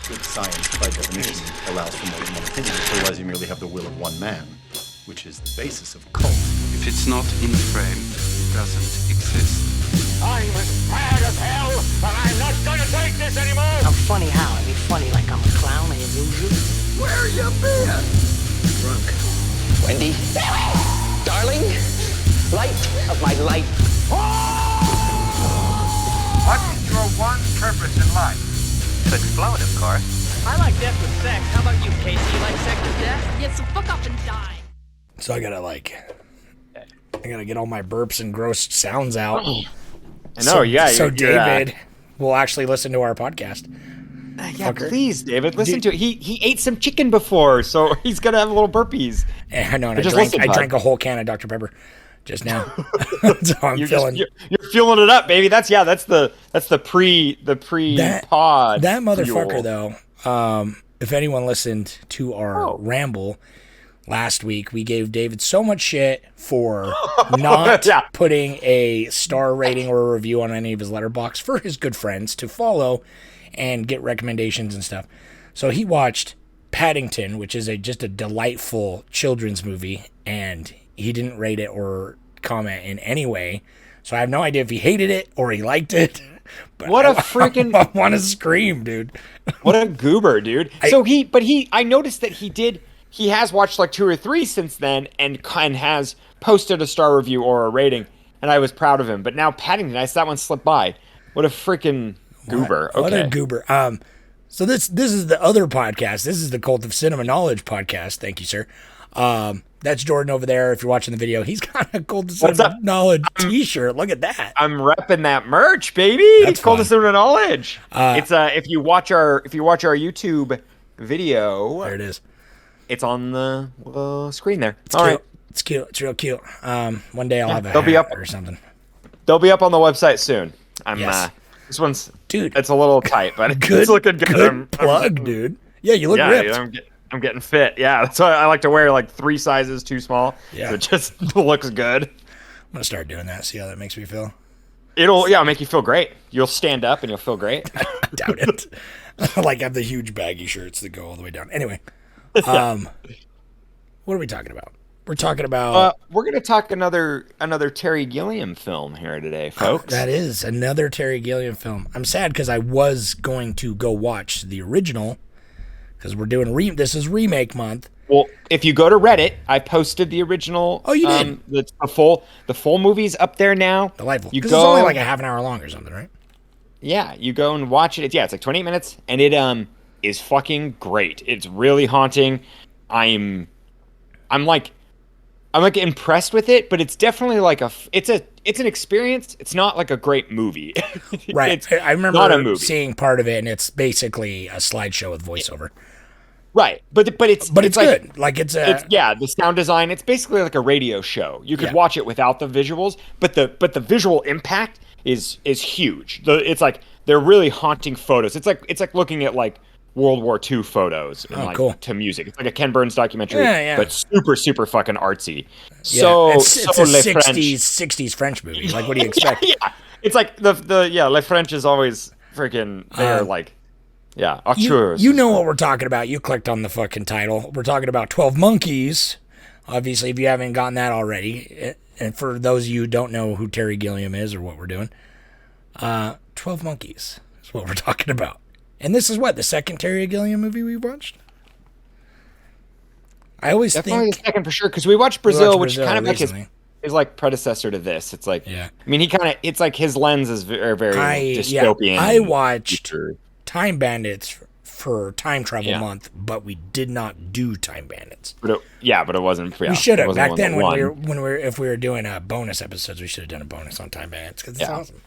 Good science, by definition, allows for more than one opinion. Otherwise, you merely have the will of one man, which is the basis of cult. If it's not in frame, it doesn't exist. I'm as mad as hell, and I'm not gonna take this anymore! I'm funny how? I mean funny like I'm a clown and you amuse you? Where you been? Drunk. Wendy? Darling? Light of my life. What is your one purpose in life? To explode, of course. I like death with sex. How about you, Casey? You like sex with death? Yeah, so fuck up and die. So I gotta get all my burps and gross sounds out. I know, yeah. So David will actually listen to our podcast. Yeah, please, David, listen to it. He ate some chicken before, so he's gonna have a little burpees. I know, and I drank a whole can of Dr. Pepper just now. So I'm you're feeling. You're feeling it up, baby. That's the pre pod. That motherfucker though. If anyone listened to our ramble last week, we gave David so much shit for not putting a star rating or a review on any of his letterbox for his good friends to follow and get recommendations and stuff. So he watched Paddington, which is just a delightful children's movie, and he didn't rate it or comment in any way. So I have no idea if he hated it or he liked it. But what a freaking... I want to scream, dude. What a goober, dude. I noticed that he has watched like 2 or 3 since then and has posted a star review or a rating, and I was proud of him. But now Paddington, I saw that one slip by. What a freaking goober. What a goober. So this is the other podcast. This is the Cult of Cinema Knowledge podcast. Thank you, sir. That's Jordan over there. If you're watching the video, he's got a Cult of Cinema Knowledge t-shirt. Look at that. I'm repping that merch, baby. It's Cult of Cinema Knowledge. It's if you watch our YouTube video, there it is. It's on the screen there. It's cute. Right. It's cute. It's real cute. One day I'll have a hat be up or something. They'll be up on the website soon. This one's, dude, it's a little tight, but good, it's looking good. Good plug, dude. Yeah, you look ripped. I'm getting fit. Yeah, that's why I like to wear like 3 sizes too small. Yeah, so it just looks good. I'm gonna start doing that. See how that makes me feel. It'll make you feel great. You'll stand up and you'll feel great. I doubt it. Like I have the huge baggy shirts that go all the way down. Anyway, what are we talking about? We're talking about. We're gonna talk another Terry Gilliam film here today, folks. That is another Terry Gilliam film. I'm sad because I was going to go watch the original because we're doing this is remake month. Well, if you go to Reddit, I posted the original. Oh, you did. The full movie's up there now. Delightful. Because it's only like a half an hour long or something, right? Yeah, you go and watch it. It's like 28 minutes, and it is fucking great. It's really haunting. I'm like impressed with it, but it's definitely like it's an experience. It's not like a great movie. Right. I remember seeing part of it, and it's basically a slideshow with voiceover. Right. But it's good. Like it's the sound design, it's basically like a radio show. You could watch it without the visuals, but the visual impact is huge. It's like they're really haunting photos. It's like looking at like World War II photos and to music. It's like a Ken Burns documentary, but super, super fucking artsy. So it's a 60s French movie. Like, what do you expect? Yeah. It's like Le French is always freaking, they're like, auteurs. You know what we're talking about. You clicked on the fucking title. We're talking about 12 Monkeys. Obviously, if you haven't gotten that already. And for those of you who don't know who Terry Gilliam is or what we're doing, 12 Monkeys is what we're talking about. And this is the second Terry Gilliam movie we watched? I always definitely think... the second for sure, because we watched Brazil, which kind of like his like predecessor to this. It's like, I mean, it's like his lens is very, very dystopian. I watched Time Bandits for Time Travel Month, but we did not do Time Bandits. But it wasn't. We should have. Back then, if we were doing bonus episodes, we should have done a bonus on Time Bandits, because it's awesome.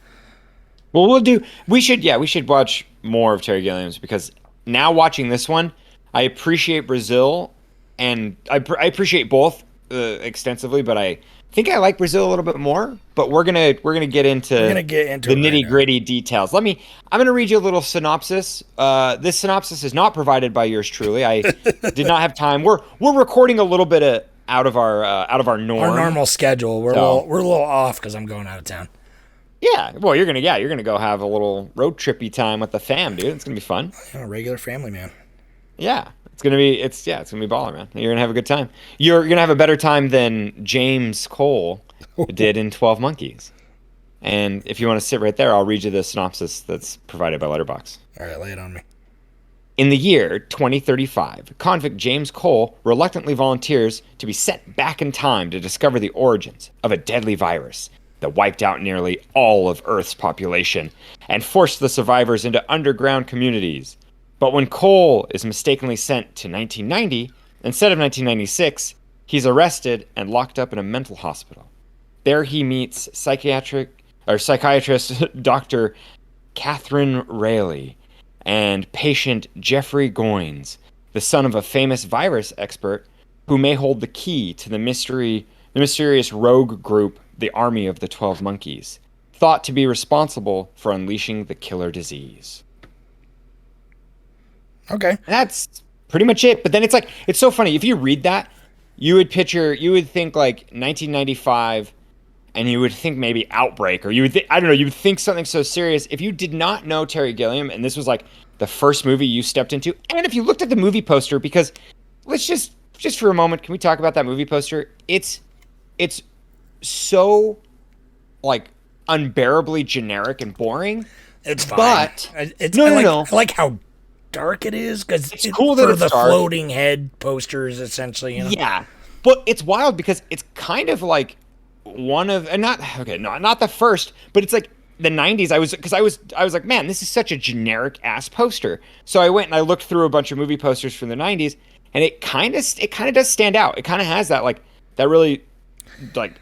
Well, we should watch more of Terry Gilliam's, because now watching this one, I appreciate Brazil, and I appreciate both extensively, but I think I like Brazil a little bit more. But we're gonna get into the nitty gritty details. I'm gonna read you a little synopsis. This synopsis is not provided by yours truly. I did not have time. We're recording a little bit out of our norm. Our normal schedule. We're a little off because I'm going out of town. Yeah, well, you're gonna go have a little road trippy time with the fam, dude. It's gonna be fun. I'm a regular family man. Yeah, it's gonna be baller, man. You're gonna have a good time. You're gonna have a better time than James Cole did in 12 Monkeys. And if you want to sit right there, I'll read you the synopsis that's provided by Letterboxd. All right, lay it on me. In the year 2035, convict James Cole reluctantly volunteers to be sent back in time to discover the origins of a deadly virus that wiped out nearly all of Earth's population and forced the survivors into underground communities. But when Cole is mistakenly sent to 1990 instead of 1996, he's arrested and locked up in a mental hospital. There he meets psychiatrist Dr. Catherine Rayleigh and patient Jeffrey Goins, the son of a famous virus expert who may hold the key to the mysterious rogue group, the Army of the 12 Monkeys, thought to be responsible for unleashing the killer disease. Okay. That's pretty much it. But then it's so funny. If you read that, you would think like 1995, and you would think maybe Outbreak, or you would you would think something so serious. If you did not know Terry Gilliam, and this was like the first movie you stepped into, and if you looked at the movie poster, because let's just for a moment, can we talk about that movie poster? It's so like unbearably generic and boring. It's fine. But I like how dark it is, because it's cool that for it's the dark. floating head posters, essentially. You know? Yeah, but it's wild because it's kind of like one of, and not the first, but it's like the 90s. I was like, man, this is such a generic ass poster. So I went and I looked through a bunch of movie posters from the 90s, and it kind of does stand out. It kind of has that like that really like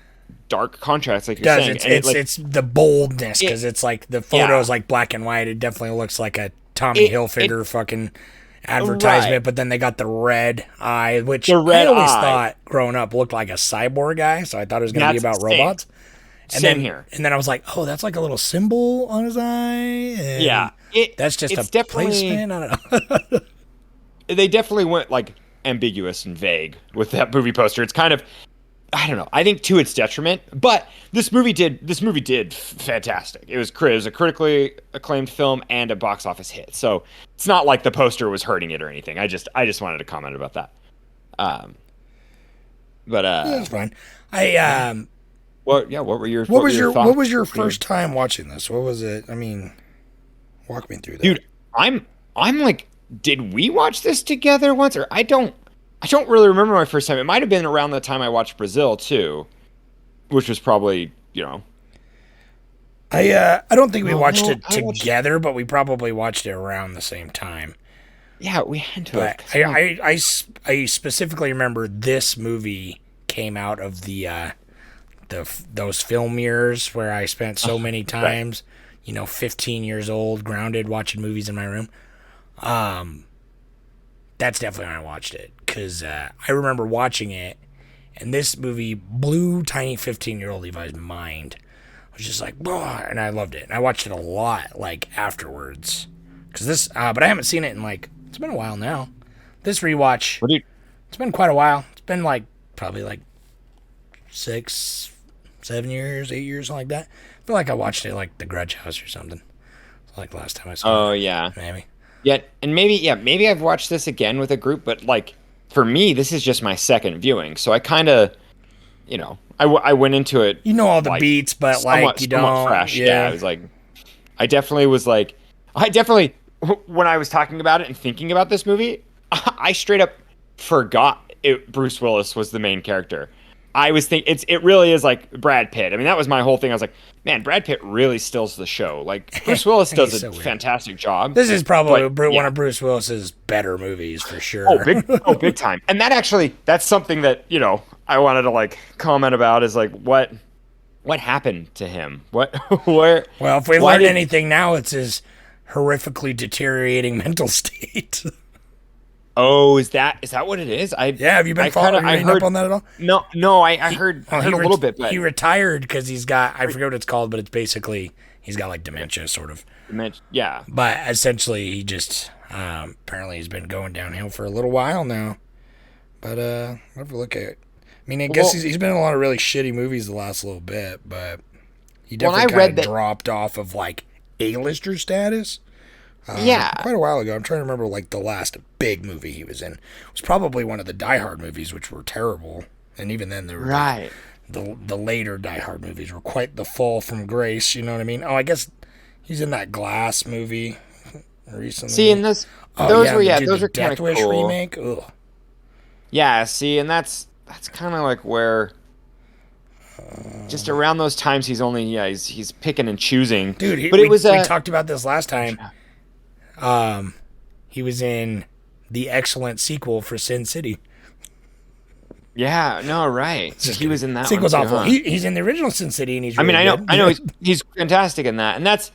dark contrast, like you're saying. It's the boldness, because it's like the photo's like black and white. It definitely looks like a Tommy Hilfiger fucking advertisement, right. But then they got the red eye, which I always thought growing up looked like a cyborg guy, so I thought it was going to be about robots. And Same here. And then I was like, oh, that's like a little symbol on his eye. And that's just a placement. I don't know. They definitely went like ambiguous and vague with that movie poster. It's kind of, I don't know. I think to its detriment, but this movie did fantastic. It was a critically acclaimed film and a box office hit. So it's not like the poster was hurting it or anything. I just wanted to comment about that. That's fine. What were your thoughts? What was your first time watching this? What was it? I mean, walk me through that. Dude, I'm like, did we watch this together once? Or I don't really remember my first time. It might have been around the time I watched Brazil too, which was probably, I don't think we watched it together, but we probably watched it around the same time. Yeah, we had to. But I specifically remember this movie came out of those film years where I spent so many times, 15 years old, grounded, watching movies in my room. That's definitely when I watched it, because I remember watching it, and this movie blew tiny 15-year-old Levi's mind. I was just like, "Whoa," and I loved it. And I watched it a lot, like, afterwards. But I haven't seen it in, like, it's been a while now. This rewatch, it's been quite a while. It's been, like, probably, like, 6, 7 years, 8 years, something like that. I feel like I watched it, like, The Grudge House or something. Like, last time I saw it. Oh, yeah. Maybe. Yeah, and maybe I've watched this again with a group, but like for me, this is just my second viewing, so I kind of, I went into it. You know all the beats, but like you don't. Fresh. Yeah, it was like, I definitely when I was talking about it and thinking about this movie, I straight up forgot Bruce Willis was the main character. I was thinking it really is like Brad Pitt. I mean, that was my whole thing. I was like, man, Brad Pitt really steals the show. Like Bruce Willis does a fantastic job. This is probably one of Bruce Willis's better movies for sure. Big time. And that's something that, I wanted to like comment about is like what happened to him? Well, if we learned anything now, it's his horrifically deteriorating mental state. Oh, is that what it is? Have you been following up on that at all? No, I heard a little bit. But he retired because he's got, I forget what it's called, but it's basically, he's got like dementia, sort of. Yeah. But essentially, he just, apparently he's been going downhill for a little while now. But, I'll have to look at it. I mean, I guess he's been in a lot of really shitty movies the last little bit, but He definitely I kind read of that- dropped off of like A-lister status. Quite a while ago. I'm trying to remember like the last big movie he was in. It was probably one of the Die Hard movies, which were terrible. And even then, they were Right. the later Die Hard movies were quite the fall from grace. You know what I mean? Oh, I guess he's in that Glass movie recently. See, and those were the kind Death of Wish cool. remake. Ugh. Yeah, see, and that's kind of like where just around those times he's picking and choosing. Dude, but we we talked about this last time. He was in the excellent sequel for Sin City. Yeah, no, right. He was in that sequel's one too, awful. huh? He's in the original Sin City, and he's really good. I know he's fantastic in that, and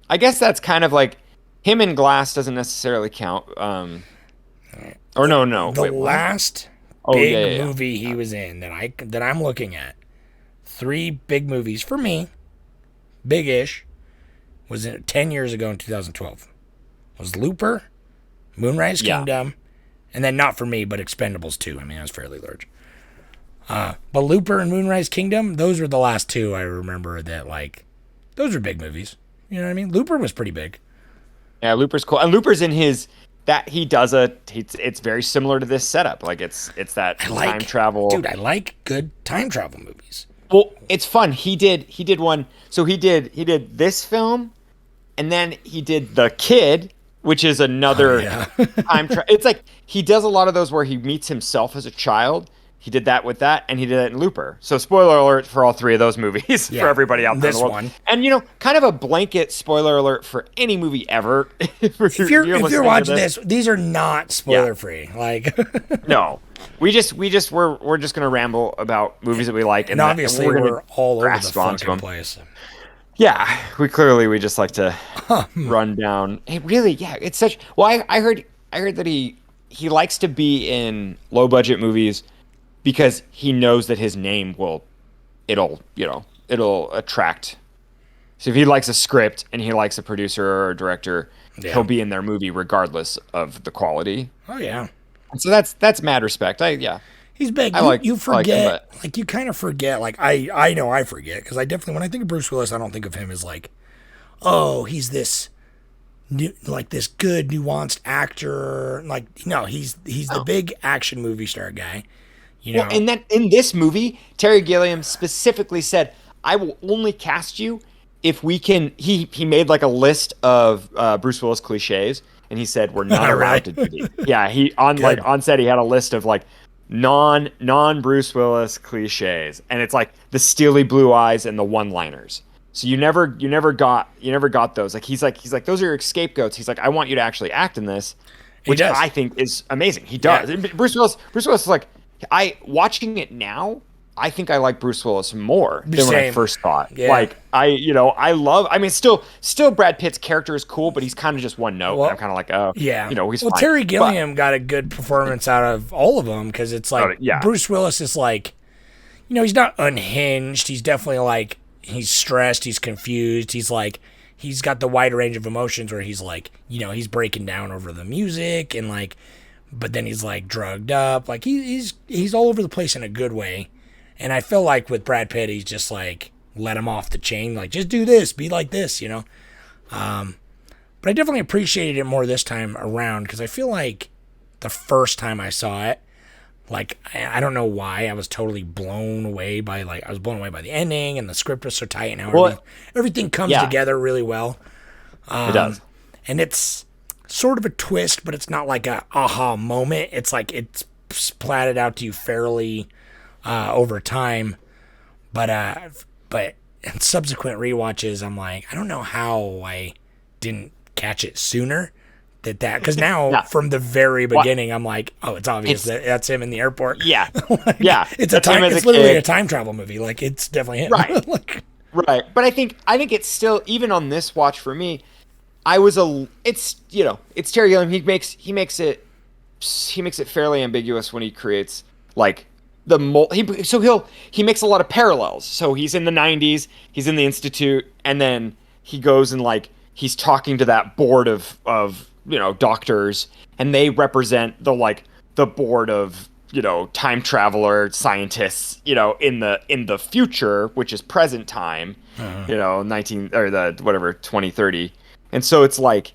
I guess that's kind of like him in Glass doesn't necessarily count. Or no. The wait, what? last big movie he was in that I'm looking at, 3 big movies for me, big-ish, was 10 years ago in 2012. Was Looper, Moonrise Kingdom, and then not for me, but Expendables 2. I mean, that was fairly large. But Looper and Moonrise Kingdom, those were the last 2 I remember that, like, those are big movies. You know what I mean? Looper was pretty big. Yeah, Looper's cool. And Looper's in his it's very similar to this setup. Like it's that time travel. Dude, I like good time travel movies. Well, it's fun. He did one. So he did this film, and then he did The Kid, which is another time travel. It's like he does a lot of those where he meets himself as a child. He did that with that, and he did it in Looper. So spoiler alert for all 3 of those movies for everybody out there in the world. One. And kind of a blanket spoiler alert for any movie ever. if you're watching this, these are not spoiler free. Like no, we're just gonna ramble about movies that we like, and obviously we're all over the fucking them. place. Yeah, we just like to run down. Hey, really? Yeah, it's such. Well, I heard that he likes to be in low budget movies because he knows that his name it'll attract. So if he likes a script and he likes a producer or a director, he'll be in their movie regardless of the quality. Oh yeah. So that's mad respect. He's big. You forget, like you kind of forget. Like I know I forget because I definitely when I think of Bruce Willis, I don't think of him as like, oh, he's this this good nuanced actor. Like no, he's the big action movie star guy. You know, well, and then in this movie, Terry Gilliam specifically said, "I will only cast you if we can." He made like a list of Bruce Willis cliches, and he said, "We're not allowed to do these." Yeah, he on set he had a list of like non Bruce Willis cliches, and it's like the steely blue eyes and the one-liners. So you never got those. Like he's like those are your scapegoats. He's like, I want you to actually act in this, which I think is amazing. He does. Yeah. Bruce Willis is like. Watching it now, I think I like Bruce Willis more than when I first thought. Yeah. Like still Brad Pitt's character is cool, but he's kind of just one note. Well, and I'm kind of like, oh, yeah, he's fine. Terry Gilliam got a good performance out of all of them because it's like Bruce Willis is like, he's not unhinged. He's definitely like he's stressed, he's confused, he's like he's got the wide range of emotions where he's like, he's breaking down over the music and like. But then he's like drugged up, like he's all over the place in a good way, and I feel like with Brad Pitt, he's just like let him off the chain, like just do this, be like this, But I definitely appreciated it more this time around because I feel like the first time I saw it, like I don't know why I was totally blown away by the ending and the script was so tight and how everything comes together really well. It does, and it's. Sort of a twist, but it's not like a aha moment. It's like it's splatted out to you fairly over time. But in subsequent rewatches, I'm like, I don't know how I didn't catch it sooner. Because now from the very beginning, I'm like, oh, it's obvious that's him in the airport. Yeah, it's it's literally a time travel movie. Like it's definitely him. Right, right. But I think it's still even on this watch for me. It's Terry Gilliam. He makes it fairly ambiguous when he creates like he makes a lot of parallels. So he's in the 90s, he's in the Institute, and then he goes and like he's talking to that board of doctors, and they represent the board of time traveler scientists, in the future, which is present time, 2030. And so it's like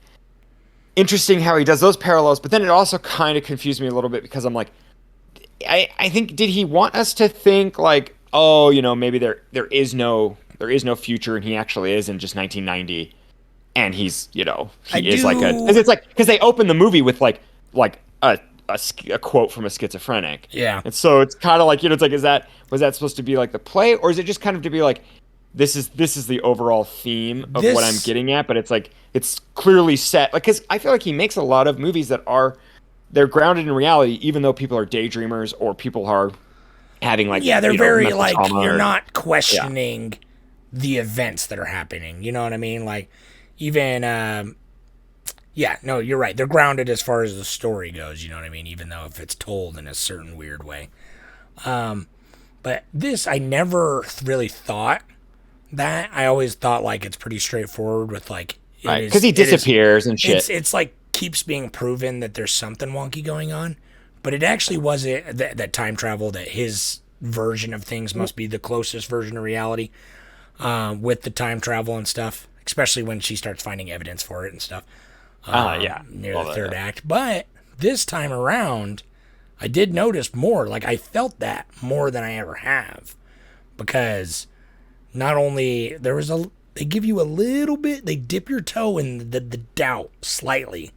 interesting how he does those parallels, but then it also kind of confused me a little bit because I'm like, I think, did he want us to think like, oh, maybe there is no future and he actually is in just 1990, and he's, because they open the movie with like a quote from a schizophrenic. Yeah. And so it's kind of like, it's like, was that supposed to be like the play, or is it just kind of to be like, this is the overall theme of what I'm getting at, but it's like, it's clearly set, like, because I feel like he makes a lot of movies that they're grounded in reality, even though people are daydreamers or people are having like, they're very like, trauma you're not questioning the events that are happening. You know what I mean? Like, even, no, you're right. They're grounded as far as the story goes. You know what I mean? Even though if it's told in a certain weird way. But this, I never really thought that. I always thought like it's pretty straightforward with like, because he disappears and shit. It's like keeps being proven that there's something wonky going on, but it actually wasn't that time travel, that his version of things must be the closest version of reality, with the time travel and stuff, especially when she starts finding evidence for it and stuff. Near the third act. But this time around, I did notice more. Like, I felt that more than I ever have, because not only they give you a little bit, they dip your toe in the doubt slightly,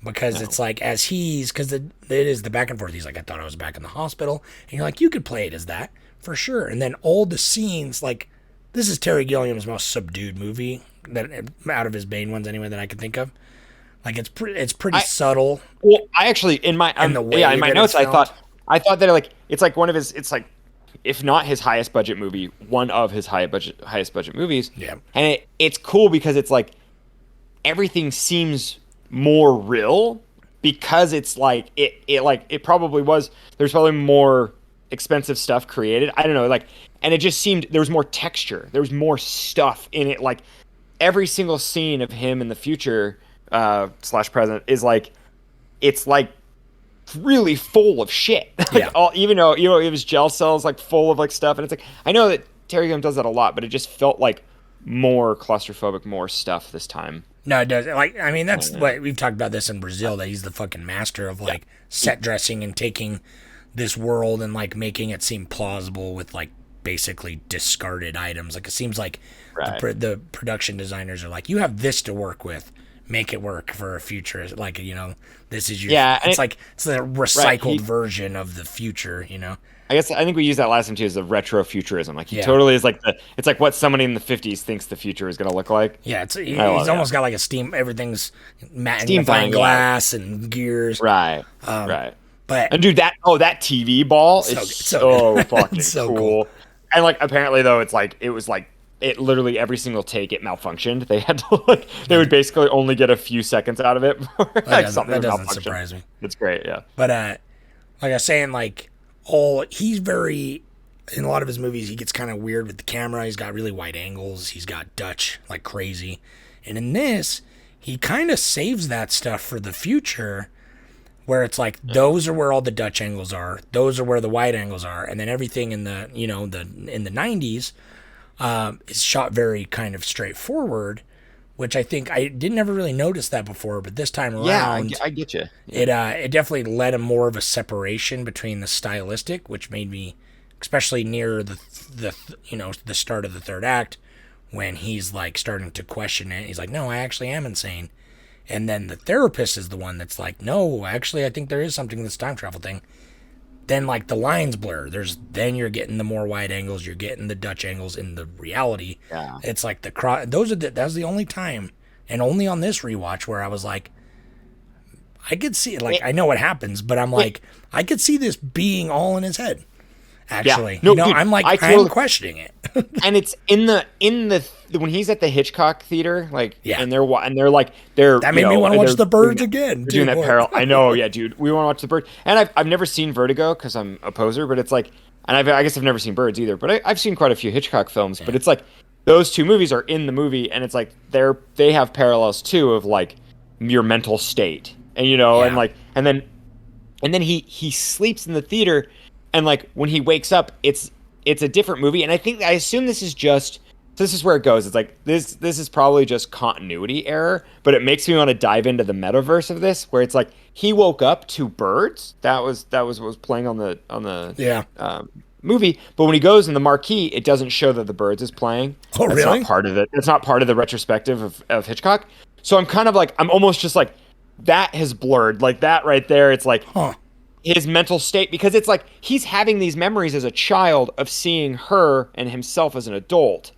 because it's like, because it is the back and forth. He's like, I thought I was back in the hospital. And you're like, you could play it as that for sure. And then all the scenes, like, this is Terry Gilliam's most subdued movie, that out of his main ones anyway, that I can think of. Like, it's pretty subtle. Well, I actually, in my notes, I thought that like, it's like one of his, it's like, if not his highest budget movie, one of his highest budget movies. Yeah. And it's cool because it's like, everything seems more real, because it's like, it probably was, there's probably more expensive stuff created. I don't know, like, and it just seemed there was more texture. There was more stuff in it. Like, every single scene of him in the future, / present, is like, it's like really full of shit. Like, even though it was gel cells like full of like stuff, and it's like, I know that Terry Gilliam does that a lot, but it just felt like more claustrophobic, more stuff this time. No, it does. Like, I mean, that's what we've talked about this in Brazil, that he's the fucking master of like set dressing and taking this world and like making it seem plausible with like basically discarded items. Like, it seems like the production designers are like, you have this to work with, make it work for a future. Like, this is your, it's like, it's the recycled version of the future, I think we used that last time too, as the retro futurism. Like, he totally is like it's like what somebody in the 50s thinks the future is going to look like. Yeah, he's almost got like everything's magnifying glass and gears. Right. But, and dude, that TV ball is so fucking so cool. And like, apparently though, it literally every single take it malfunctioned. They had to they would basically only get a few seconds out of it. That doesn't surprise me. It's great, yeah. But like I was saying, like, he's very, in a lot of his movies, he gets kind of weird with the camera. He's got really wide angles. He's got Dutch like crazy. And in this, he kind of saves that stuff for the future, where it's like, those are where all the Dutch angles are. Those are where the wide angles are. And then everything in the, in the 90s is shot very kind of straightforward, which I think I didn't ever really notice that before, but this time around, I get you. It definitely led a more of a separation between the stylistic, which made me, especially near the start of the third act, when he's like starting to question it. He's like, no, I actually am insane. And then the therapist is the one that's like, no, actually, I think there is something in this time travel thing. Then like the lines blur. Then you're getting the more wide angles. You're getting the Dutch angles in the reality. Yeah. It's like that was the only time, and only on this rewatch, where I was like, I could see it. Like, I know what happens, but I'm like, I could see this being all in his head. Actually, dude, I'm like, I'm questioning it. And it's in the when he's at the Hitchcock theater, like, and they're that made me want to watch The Birds again. Doing that parallel, I know, yeah, dude. We want to watch The Bird, and I've never seen Vertigo because I'm a poser, but it's like, and I guess I've never seen Birds either, but I've seen quite a few Hitchcock films, but it's like those two movies are in the movie, and it's like they have parallels too of like your mental state, and and then and then he sleeps in the theater, and like when he wakes up, it's a different movie. And I assume this is where it goes. It's like this is probably just continuity error, but it makes me want to dive into the metaverse of this, where it's like he woke up to birds. That was what was playing on the movie. But when he goes in the marquee, it doesn't show that the birds is playing. Oh, That's really? not part of it. It's not part of the retrospective of Hitchcock. So I'm kind of like, I'm almost just like, that has blurred. Like that right there, it's like his mental state, because it's like he's having these memories as a child of seeing her and himself as an adult.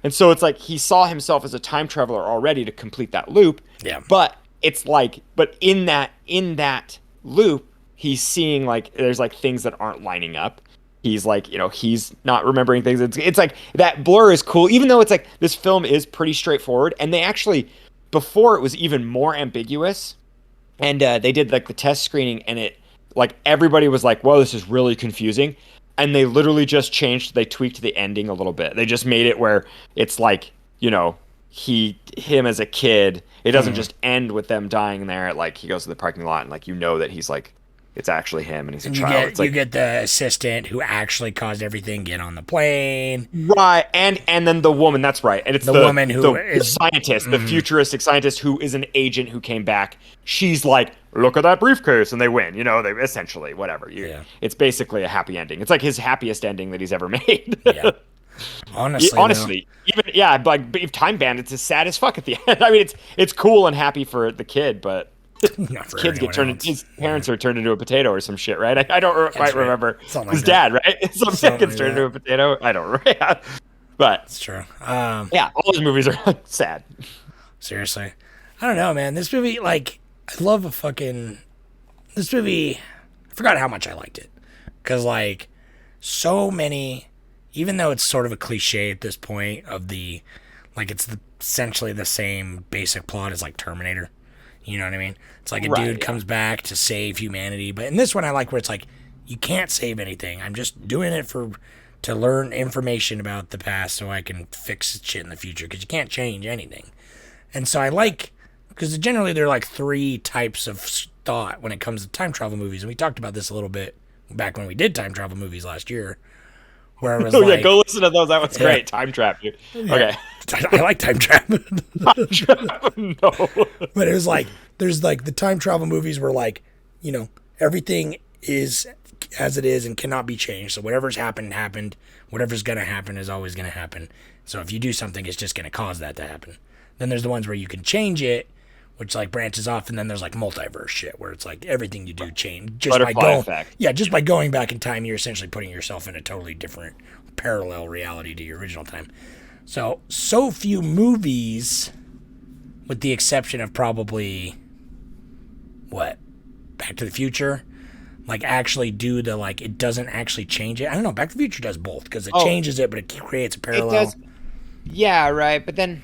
And so it's like he saw himself as a time traveler already to complete that loop. Yeah. But it's like, in that loop, he's seeing like there's like things that aren't lining up. He's like, he's not remembering things. It's like that blur is cool, even though it's like this film is pretty straightforward. And they actually, before it was even more ambiguous, and they did like the test screening, and it like everybody was like, "Whoa, this is really confusing." And they literally just they tweaked the ending a little bit. They just made it where it's like, him as a kid. It doesn't just end with them dying there. Like he goes to the parking lot and like that he's like, it's actually him and he's a child. You get the assistant who actually caused everything get on the plane. Right, and then the woman. That's right, and it's the woman who the scientist, the futuristic scientist who is an agent who came back. She's like, look at that briefcase, and they win. They essentially whatever. It's basically a happy ending. It's like his happiest ending that he's ever made. Yeah. Honestly, even like Time Bandits is sad as fuck at the end. I mean, it's cool and happy for the kid, but. Kids get turned. His parents are turned into a potato or some shit, right? I don't quite remember. His dad, right? Something gets turned into a potato. I don't remember. But it's true. Yeah, all those movies are sad. Seriously, I don't know, man. This movie, like, I love this movie. I forgot how much I liked it, because like so many, even though it's sort of a cliche at this point of it's essentially the same basic plot as like Terminator. You know what I mean? It's like a dude comes back to save humanity. But in this one, I like where it's like, you can't save anything. I'm just doing it to learn information about the past so I can fix shit in the future, because you can't change anything. And so I like, because generally there are like 3 types of thought when it comes to time travel movies. And we talked about this a little bit back when we did time travel movies last year. Where it was yeah, go listen to those. That was great. Time Trap, dude. Okay. I like Time Trap. Time Trap, no. But it was like, there's like the time travel movies where like, everything is as it is and cannot be changed. So whatever's happened. Whatever's going to happen is always going to happen. So if you do something, it's just going to cause that to happen. Then there's the ones where you can change it, which like branches off. And then there's like multiverse shit where it's like everything you do change just just by going back in time. You're essentially putting yourself in a totally different parallel reality to your original time. So few movies, with the exception of probably Back to the Future, like actually do the like it doesn't actually change it. I don't know. Back to the Future does both, because it changes it, but it creates a parallel. It does. Yeah, right. But then,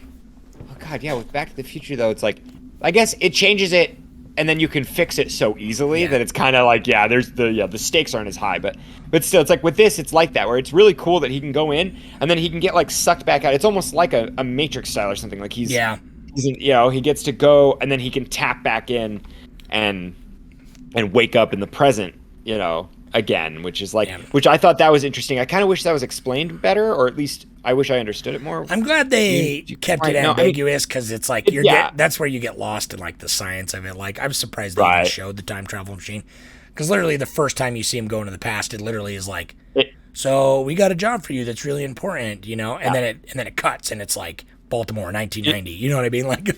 oh god, yeah. With Back to the Future though, it's like, I guess it changes it, and then you can fix it so easily that it's kind of like, there's the stakes aren't as high, but still, it's like with this, it's like that, where it's really cool that he can go in and then he can get like sucked back out. It's almost like a Matrix style or something. Like he gets to go and then he can tap back in and wake up in the present, again, which is like, which I thought that was interesting. I kind of wish that was explained better, or at least I wish I understood it more. I'm glad they kept it ambiguous, because it's like that's where you get lost in like the science of it. Like, I'm surprised they even showed the time travel machine, because literally the first time you see him go into the past, it literally is like, so we got a job for you that's really important, and then it cuts and it's like Baltimore 1990. You know what I mean? Like,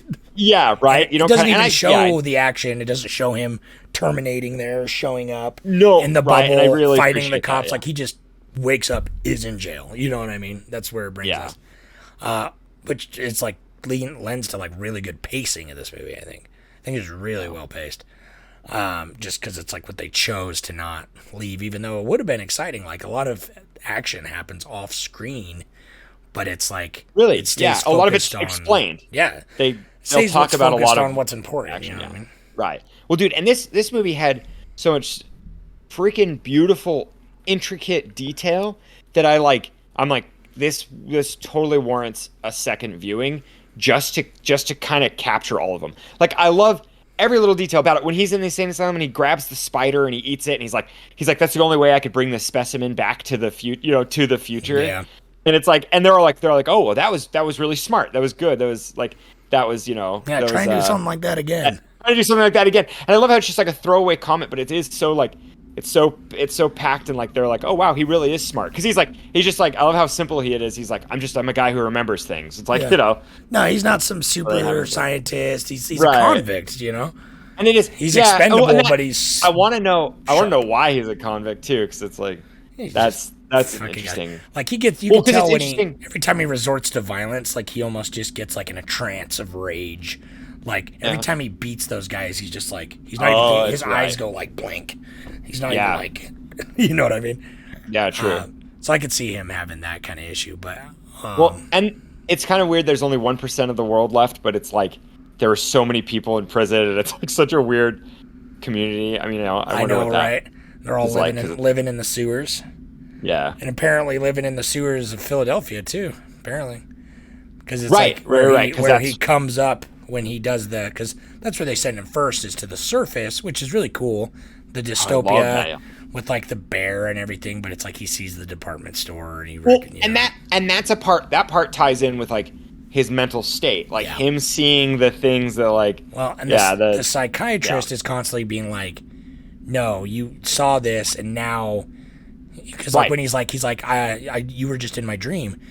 right. It doesn't even show the action. It doesn't show him terminating there, showing up in the bubble, and I really fighting the cops. Like, he just wakes up, is in jail. You know what I mean? That's where it brings us. Which it's like lends to like really good pacing of this movie. I think it's really well paced. Just because it's like what they chose to not leave, even though it would have been exciting. Like, a lot of action happens off screen, but it's like really, it stays a lot of it's explained. They'll talk about a lot of what's important. Action, you know what I mean? Right. Well, dude, and this movie had so much freaking beautiful, intricate detail that I'm like, this totally warrants a second viewing just to kind of capture all of them. Like, I love every little detail about it. When he's in the insane asylum and he grabs the spider and he eats it, and he's like, that's the only way I could bring this specimen back to the future. Yeah. And it's like, and they're like, oh, well, that was really smart. That was good. That was Yeah, try and do something like that again. Try to do something like that again. And I love how it's just like a throwaway comment, but it is so like, it's so packed, and like they're like, oh wow, he really is smart, because he's just like, I love how simple he is. He's like, I'm a guy who remembers things. It's like, No, he's not some super scientist. He's Right. a convict, and it is He's expendable, but he's. I want to know why he's a convict too, because it's like that's Fucking interesting. guy. Like you can tell when every time he resorts to violence, like he almost just gets like in a trance of rage. Like every time he beats those guys, he's just like, he's not even, his eyes go like blink. He's not even like, you know what I mean? Yeah, true. So I could see him having that kind of issue, but well, and it's kind of weird. There's only 1% of the world left, but it's like there are so many people in prison, and it's like such a weird community. I mean, I wonder what that right? They're all living in the sewers. Yeah, and apparently living in the sewers of Philadelphia too. Apparently, because it's right. where he comes up when he does because that's where they send him first, is to the surface, which is really cool. The dystopia with like the bear and everything, but it's like he sees the department store and that's a part. That part ties in with like his mental state, like him seeing the things that like. Well, and the psychiatrist is constantly being like, "No, you saw this, and now." Because like when he's like, you were just in my dream,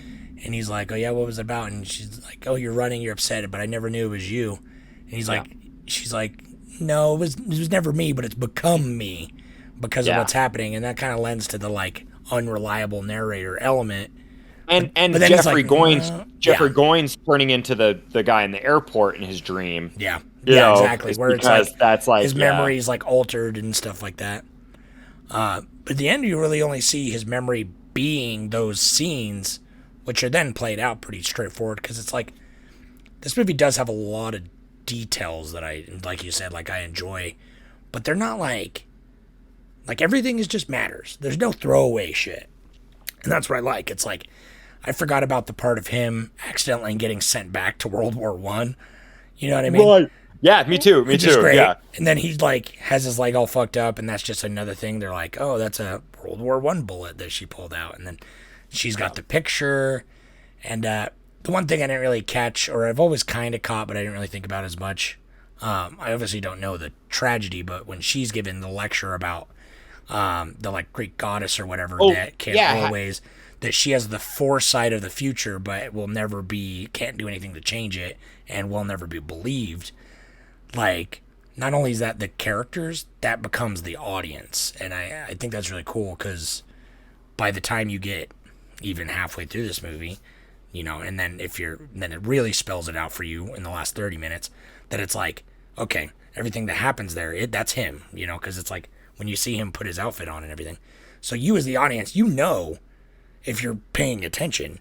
and he's like, oh yeah, what was it about? And she's like, oh, you're running, you're upset, but I never knew it was you. And he's like, she's like, no, it was never me, but it's become me because of what's happening, and that kind of lends to the like unreliable narrator element. And Jeffrey Goins turning into the guy in the airport in his dream. Yeah, exactly. Where it's like that's like his memory is like altered and stuff like that. But at the end, you really only see his memory being those scenes, which are then played out pretty straightforward. Because it's like, this movie does have a lot of details that like you said, like I enjoy, but they're not like everything is just matters. There's no throwaway shit, and that's what I like. It's like I forgot about the part of him accidentally getting sent back to World War I. You know what I mean? Right. Yeah, me too. Me too. Great. Yeah. And then he like has his leg all fucked up, and that's just another thing. They're like, oh, that's a World War I bullet that she pulled out, and then she's got the picture. And the one thing I didn't really catch, or I've always kind of caught, but I didn't really think about as much. I obviously don't know the tragedy, but when she's given the lecture about the like Greek goddess or whatever that can't always, that she has the foresight of the future, but it will never can't do anything to change it, and will never be believed. Like, not only is that the characters, that becomes the audience. And I think that's really cool, because by the time you get even halfway through this movie, and then then it really spells it out for you in the last 30 minutes, that it's like, okay, everything that happens there, that's him, because it's like when you see him put his outfit on and everything. So you as the audience, if you're paying attention,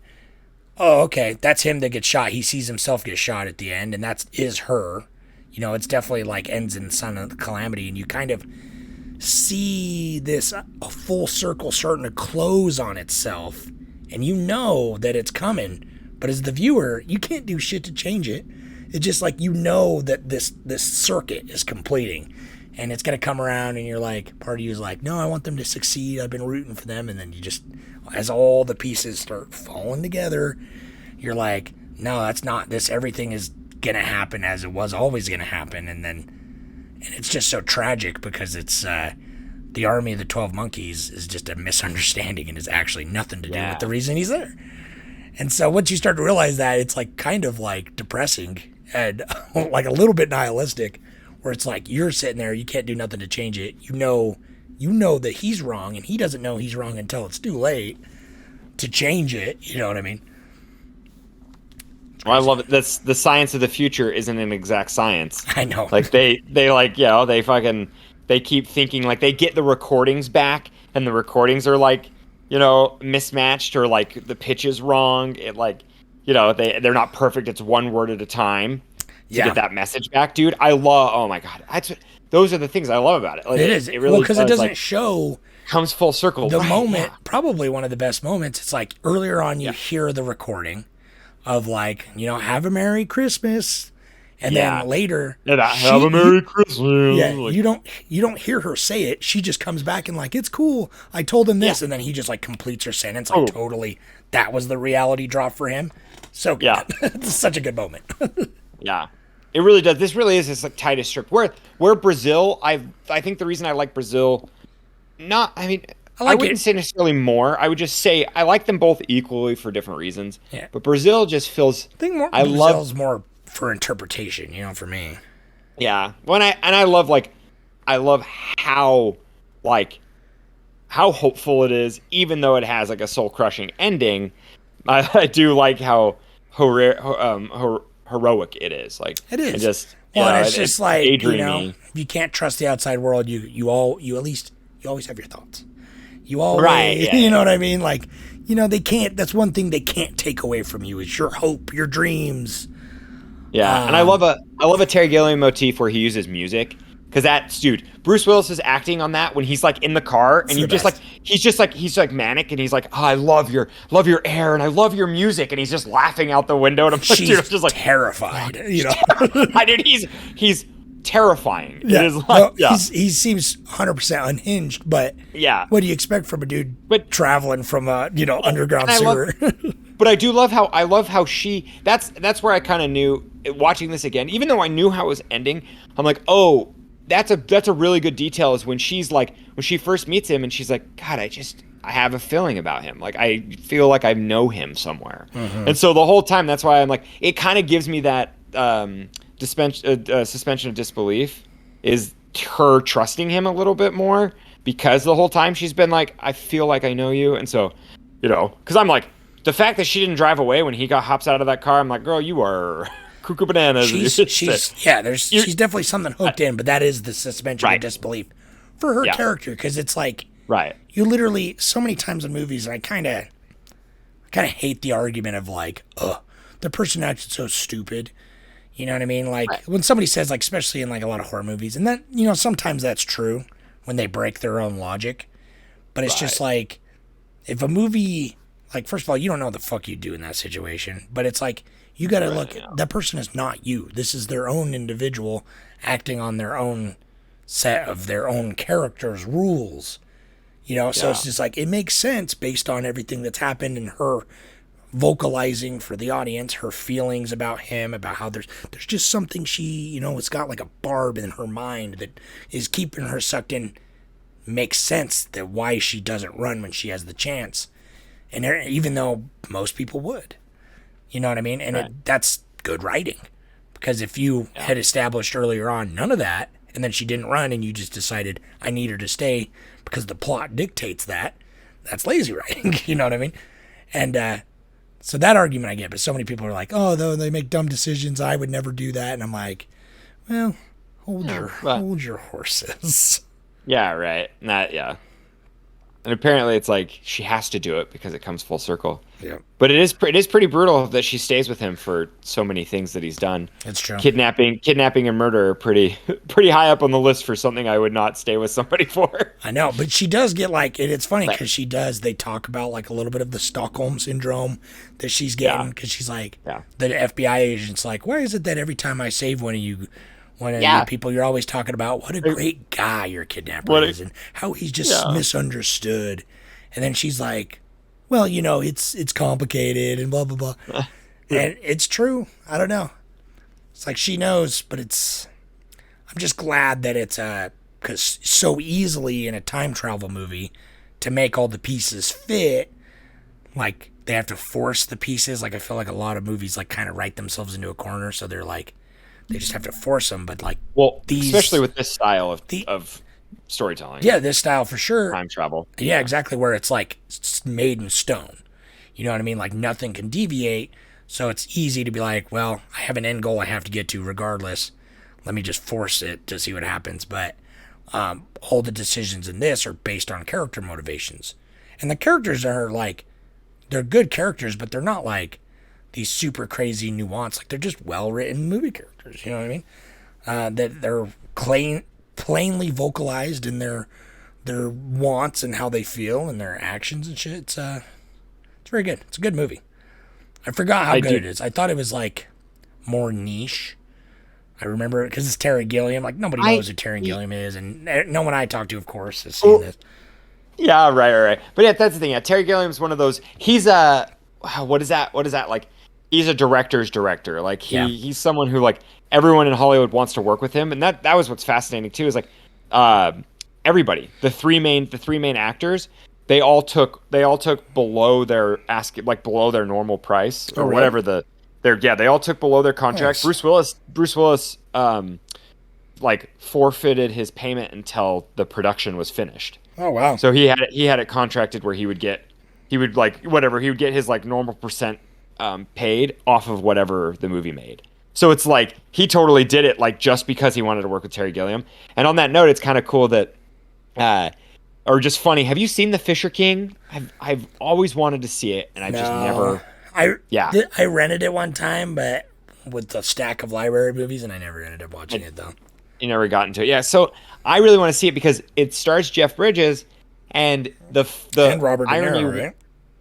oh, okay, that's him that gets shot. He sees himself get shot at the end, and that is her. It's definitely like ends in son of calamity, and you kind of see this a full circle starting to close on itself, and that it's coming. But as the viewer, you can't do shit to change it. It's just like that this circuit is completing, and it's gonna come around, and you're like, part of you is like, no, I want them to succeed. I've been rooting for them, and then you just, as all the pieces start falling together, you're like, no, that's not this. Everything is gonna happen as it was always gonna happen, and it's just so tragic, because it's the army of the 12 monkeys is just a misunderstanding, and is actually nothing to do with the reason he's there. And so once you start to realize that, it's like kind of like depressing and like a little bit nihilistic, where it's like you're sitting there, you can't do nothing to change it. You know that he's wrong, and he doesn't know he's wrong until it's too late to change it. You know what I mean? Well, I love it. That's the science of the future isn't an exact science. I know. Like they keep thinking, like they get the recordings back, and the recordings are like, mismatched, or like the pitch is wrong. It like, they're not perfect. It's one word at a time to get that message back, dude. Oh my God. Those are the things I love about it. Like, it is. It really because it doesn't show. Comes full circle. The moment, probably one of the best moments. It's like earlier on, you hear the recording of like, have a Merry Christmas. And then later, and I have a Merry Christmas. Yeah, you don't hear her say it. She just comes back and like, it's cool. I told him this, and then he just like completes her sentence. Like totally, that was the reality drop for him. So good. It's such a good moment. Yeah, it really does. This really is this like tightest strip. Where Brazil, I think the reason I like Brazil, I wouldn't say necessarily more. I would just say I like them both equally for different reasons. Yeah. But Brazil just feels. I think Brazil's more for interpretation, for me. Yeah. I love how hopeful it is, even though it has like a soul crushing ending. I do like how heroic it is. Like it is. It's just like you can't trust the outside world. You always have your thoughts. You always, you know what I mean? Like, they can't. That's one thing they can't take away from you is your hope, your dreams. Yeah, and I love a Terry Gilliam motif where he uses music. Because Bruce Willis is acting on that when he's like in the car, and he's like manic, and he's like, oh, I love your air, and I love your music, and he's just laughing out the window, and I'm like, dude, I'm just like terrified, Dude, he's terrifying. Yeah, it is like, he seems 100% unhinged, but what do you expect from a dude traveling from a underground sewer? But I do love how she. That's where I kind of knew watching this again, even though I knew how it was ending. I'm like, oh. That's a really good detail is when she's like when she first meets him and she's like, God, I have a feeling about him. Like I feel like I know him somewhere. Mm-hmm. And so the whole time that's why I'm like it kind of gives me that suspension of disbelief is her trusting him a little bit more because the whole time she's been like, I feel like I know you. And so, because I'm like the fact that she didn't drive away when he hops out of that car, I'm like, girl, you are cuckoo bananas. She's definitely something hooked in, but that is the suspension of disbelief for her character because it's like you literally so many times in movies, and I kind of hate the argument of like, the person acted so stupid. You know what I mean? Like when somebody says like, especially in like a lot of horror movies, and that sometimes that's true when they break their own logic, but it's just like if a movie like first of all you don't know what the fuck you do in that situation, but it's like. You got to look, that person is not you. This is their own individual acting on their own set of their own character's rules. So it's just like, it makes sense based on everything that's happened and her vocalizing for the audience, her feelings about him, about how there's just something she, it's got like a barb in her mind that is keeping her sucked in. Makes sense that why she doesn't run when she has the chance. And even though most people would. You know what I mean? And that's good writing. Because if you had established earlier on none of that, and then she didn't run and you just decided, I need her to stay because the plot dictates that, that's lazy writing. You know what I mean? And so that argument I get, but so many people are like, oh, though they make dumb decisions, I would never do that. And I'm like, well, hold your horses. Yeah, right. And apparently it's like she has to do it because it comes full circle. Yeah. But it is pretty brutal that she stays with him for so many things that he's done. It's true. Kidnapping and murder are pretty high up on the list for something I would not stay with somebody for. I know, but she does get like, and it's funny because they talk about like a little bit of the Stockholm syndrome that she's getting because she's like, the FBI agent's like, why is it that every time I save one of you people you're always talking about what a great guy your kidnapper is and how he's just misunderstood, and then she's like, well, it's complicated and blah blah blah. And it's true. I don't know, it's like she knows, but I'm just glad that it's because so easily in a time travel movie to make all the pieces fit, like they have to force the pieces. Like I feel like a lot of movies like kind of write themselves into a corner, so they're like they just have to force them, but like especially with this style of storytelling. Yeah, this style for sure. Time travel. Yeah, exactly. Where it's like made in stone. You know what I mean? Like nothing can deviate, so it's easy to be like, well, I have an end goal I have to get to regardless. Let me just force it to see what happens. But all the decisions in this are based on character motivations, and the characters are like, they're good characters, but they're not like these super crazy nuance. Like they're just well-written movie characters, you know what I mean? That they're plainly vocalized in their wants and how they feel and their actions and shit. It's very good. It's a good movie. I forgot how good it is. I thought it was like more niche, I remember it because it's Terry Gilliam. Like, nobody knows who Terry Gilliam is, and no one I talk to, of course, has seen this. Yeah, right. But yeah, that's the thing. Yeah, Terry Gilliam's one of those. He's a what is that? Like, he's a director's director. Like he's someone who like everyone in Hollywood wants to work with him, and that was what's fascinating too. Is like everybody, the three main actors, they all took below their below their normal price or whatever they all took below their contract. Nice. Bruce Willis like forfeited his payment until the production was finished. Oh wow! So he had it contracted where he would get his like normal percent paid off of whatever the movie made. So it's like he totally did it like just because he wanted to work with Terry Gilliam. And on that note, it's kind of cool that, or just funny. Have you seen The Fisher King? I've always wanted to see it, and I've just never. I rented it one time, but with a stack of library movies, and I never ended up watching it though. You never got into it. Yeah, so I really want to see it because it stars Jeff Bridges, and the and Robert De irony, Niro, right?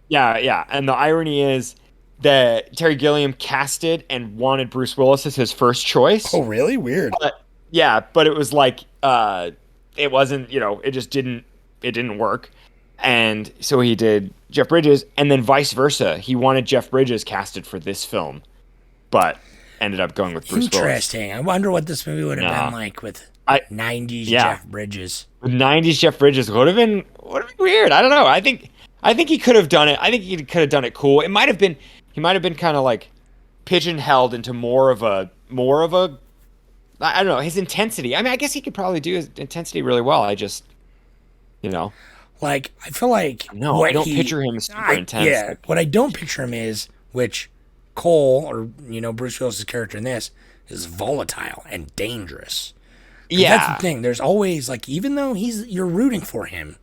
Yeah, and the irony is that Terry Gilliam casted and wanted Bruce Willis as his first choice. Oh, really? Weird. But it was like it wasn't, it just didn't work, and so he did Jeff Bridges, and then vice versa. He wanted Jeff Bridges casted for this film, but ended up going with Bruce Willis. Interesting. I wonder what this movie would have been like with 90s Jeff Bridges. With 90s Jeff Bridges would have been weird. I don't know. I think he could have done it. I think he could have done it cool. He might have been kind of like pigeon-held into more of a I don't know, his intensity. I mean, I guess he could probably do his intensity really well. I just like, I feel like I don't picture him super intense. Yeah, what I don't picture him is, which Cole, or Bruce Willis' character in this, is volatile and dangerous. Yeah, that's the thing. There's always like, even though you're rooting for him,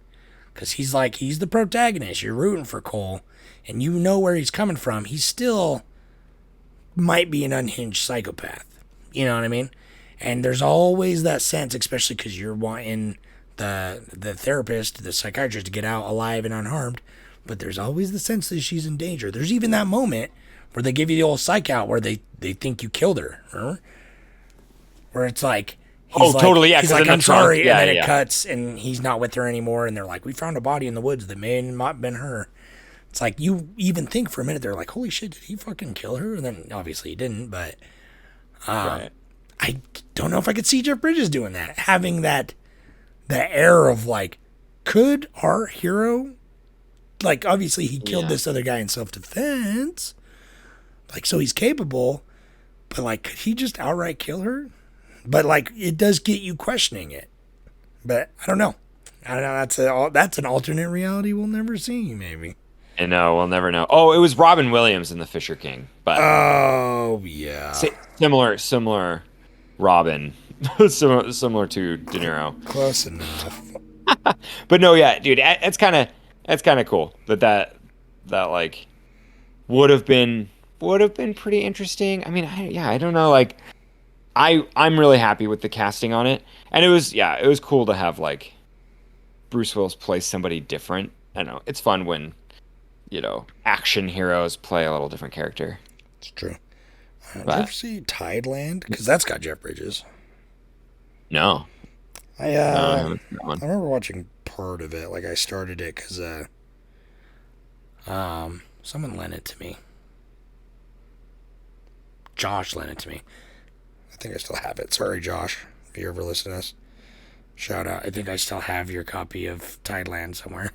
because he's the protagonist. You're rooting for Cole, and you know where he's coming from. He still might be an unhinged psychopath. You know what I mean? And there's always that sense, especially because you're wanting the therapist, the psychiatrist, to get out alive and unharmed. But there's always the sense that she's in danger. There's even that moment where they give you the old psych out where they think you killed her, remember? Where it's like, totally, yeah. He's like, I'm sorry, and then it cuts, and he's not with her anymore, and they're like, we found a body in the woods that may not have been her. It's like, you even think for a minute, they're like, holy shit, did he fucking kill her? And then, obviously, he didn't, but I don't know if I could see Jeff Bridges doing that. Having the air of, like, could our hero, like, obviously, he killed this other guy in self-defense, like, so he's capable, but, like, could he just outright kill her? But, like, it does get you questioning it. But I don't know. That's an alternate reality we'll never see, maybe. I know, we'll never know. Oh, it was Robin Williams in The Fisher King. But oh, yeah. Similar Robin. similar to De Niro. Close enough. But no, yeah, dude, that's kind of cool. That like would have been pretty interesting. I mean, I don't know, like I'm really happy with the casting on it. And it was cool to have like Bruce Willis play somebody different. I don't know. It's fun when, action heroes play a little different character. It's true. Did you ever see Tideland? Because that's got Jeff Bridges. No. I remember watching part of it. Like, I started it because someone lent it to me. Josh lent it to me. I think I still have it. Sorry, Josh, if you ever listen to us. Shout out. I think I still have your copy of Tideland somewhere.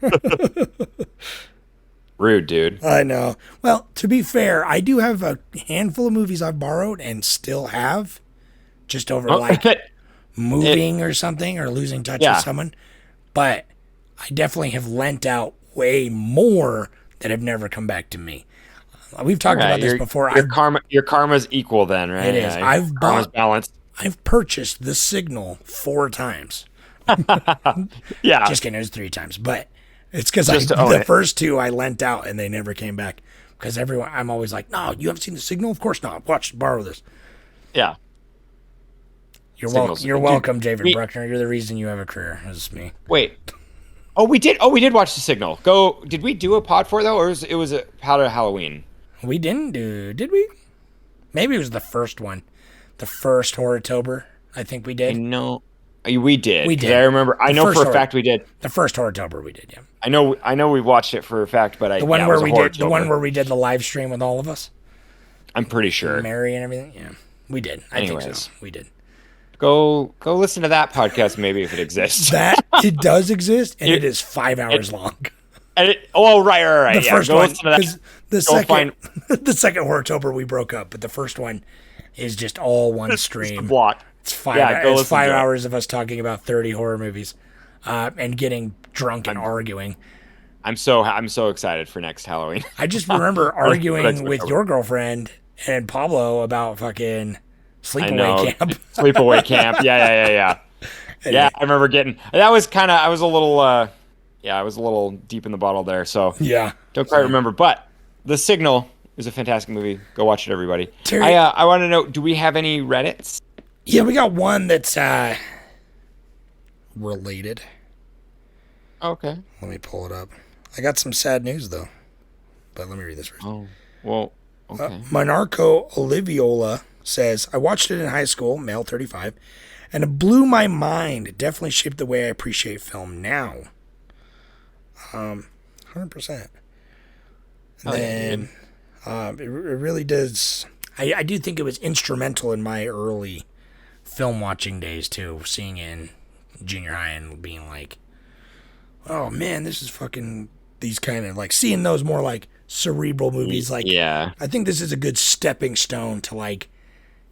Rude, dude. I know. Well, to be fair, I do have a handful of movies I've borrowed and still have, just over moving or something, or losing touch with someone. But I definitely have lent out way more that have never come back to me. We've talked about this before. Your karma's equal then, right? It is. Karma's balanced. I've purchased The Signal 4 times. Yeah. Just kidding, it was 3 times. But it's because the first 2 I lent out and they never came back. Because I'm always like, no, you haven't seen The Signal? Of course not. Borrow this. Yeah. You're welcome, David Bruckner. You're the reason you have a career. It's me. Wait. Oh, we did watch The Signal. Did we do a pod for it, though, or it was a How to Halloween? We didn't did we? Maybe it was the first one. The first Horrortober, I think we did. No, we did. We did. I remember. I know for a fact we did. The first Horrortober we did. Yeah. I know. We watched it for a fact, but The one where we did the one where we did the live stream with all of us. I'm pretty sure. Mary and everything. Yeah, we did. I think so. We did. Go listen to that podcast, maybe if it exists. That it does exist, and it is 5 hours long. Right. The first one, listen to that. the second, the second Horrortober we broke up, but the first one is just all one stream. Block. It's 5 hours. It's 5 hours of us talking about 30 horror movies, and getting drunk and arguing. I'm so excited for next Halloween. I just remember arguing with your girlfriend and Pablo about fucking sleepaway camp. Sleepaway camp. Yeah. Yeah, I remember that was kind of, I was a little deep in the bottle there, so yeah. Don't quite remember, but The Signal is a fantastic movie. Go watch it, everybody. Terry, I want to know, do we have any Reddits? Yeah, we got one that's related. Okay. Let me pull it up. I got some sad news, though, but let me read this first. Oh, well, okay. Monarco Oliviola says, I watched it in high school, male 35, and it blew my mind. It definitely shaped the way I appreciate film now. 100%. And then it really does. I do think it was instrumental in my early film watching days, too, seeing it in junior high and being like, oh, man, this is fucking these kind of, like, seeing those more, like, cerebral movies. Like, yeah. I think this is a good stepping stone to, like,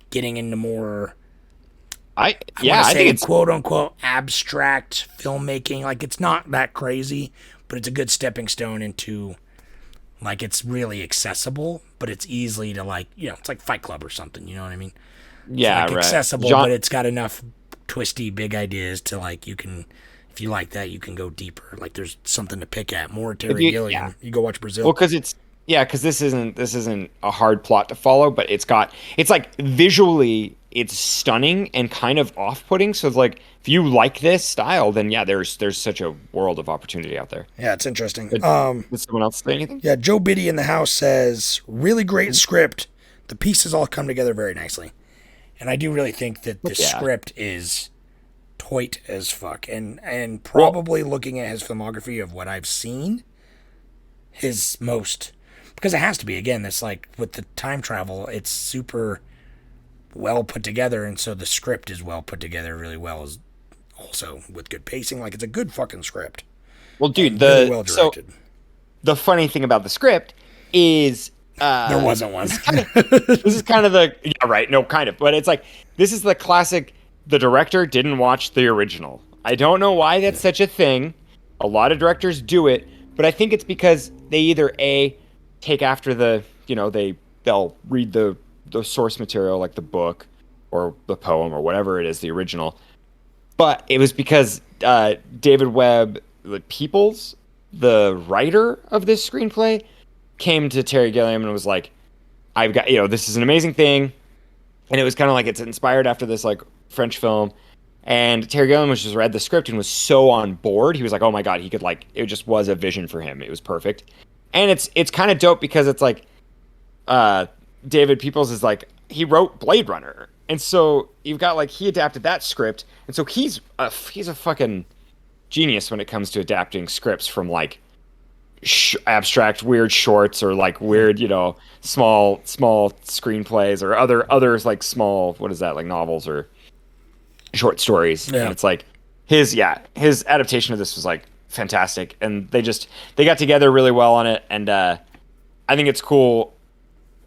getting into more, I think it's quote unquote abstract filmmaking. Like, it's not that crazy, but it's a good stepping stone into, like, it's really accessible, but it's easily to, like, it's like Fight Club or something, you know what I mean? Yeah, it's like right. Accessible, but it's got enough twisty, big ideas to, like, you can, if you like that, you can go deeper. Like, there's something to pick at. More Terry Gilliam. Yeah. You go watch Brazil. Well, because this isn't a hard plot to follow, but it's like visually it's stunning and kind of off-putting. So it's like, if you like this style, then yeah, there's such a world of opportunity out there. Yeah, it's interesting. Did someone else say anything? Yeah, Joe Biddy in the house says, really great script. The pieces all come together very nicely. And I do really think that the script is toit as fuck. And probably looking at his filmography of what I've seen, his most, because it has to be, again, it's like with the time travel, it's super well put together, and so the script is well put together really well, as also with good pacing. Like, it's a good fucking script. Well, dude, really well directed. So the funny thing about the script is there wasn't one. This is kind of the but it's like, this is the classic. The director didn't watch the original. I don't know why that's such a thing. A lot of directors do it, but I think it's because they either take after they'll read the source material, like the book or the poem or whatever it is, the original. But it was because David Webb Peoples, the writer of this screenplay, came to Terry Gilliam and was like, I've got, this is an amazing thing. And it was kind of like, it's inspired after this like French film. And Terry Gilliam just read the script and was so on board. He was like, oh my God, he could, like, it just was a vision for him. It was perfect. And it's kind of dope because it's like, David Peoples is like, he wrote Blade Runner. And so you've got, like, he adapted that script. And so he's a fucking genius when it comes to adapting scripts from, like, abstract weird shorts or, like, weird, small screenplays or others, like, small, what is that, like, novels or short stories. Yeah. And it's like his adaptation of this was, like, fantastic. And they got together really well on it. And I think it's cool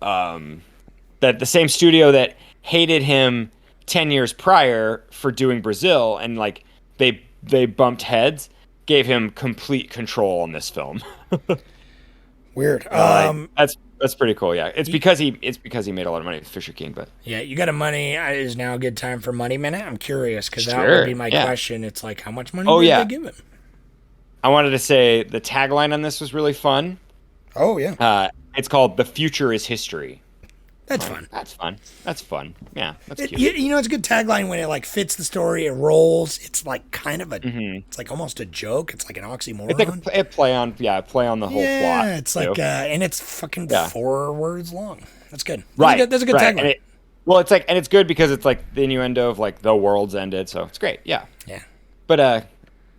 that the same studio that hated him 10 years prior for doing Brazil, and like they bumped heads, gave him complete control on this film. Weird. That's pretty cool. Yeah, it's because he made a lot of money with Fisher King. But yeah, you got a money. Is now a good time for Money Minute? I'm curious because that would be my question. It's like, how much money did they give him? I wanted to say the tagline on this was really fun. Oh yeah. It's called "The Future is History." That's fun. That's fun. Yeah, that's cute. It's a good tagline when it like fits the story. It rolls. It's like kind of it's like almost a joke. It's like an oxymoron. It's like a play on the whole plot. Yeah, it's like and it's fucking 4 words long. That's good. Right. That's a good tagline. Well, it's like, and it's good because it's like the innuendo of like the world's ended, so it's great. Yeah. Yeah. But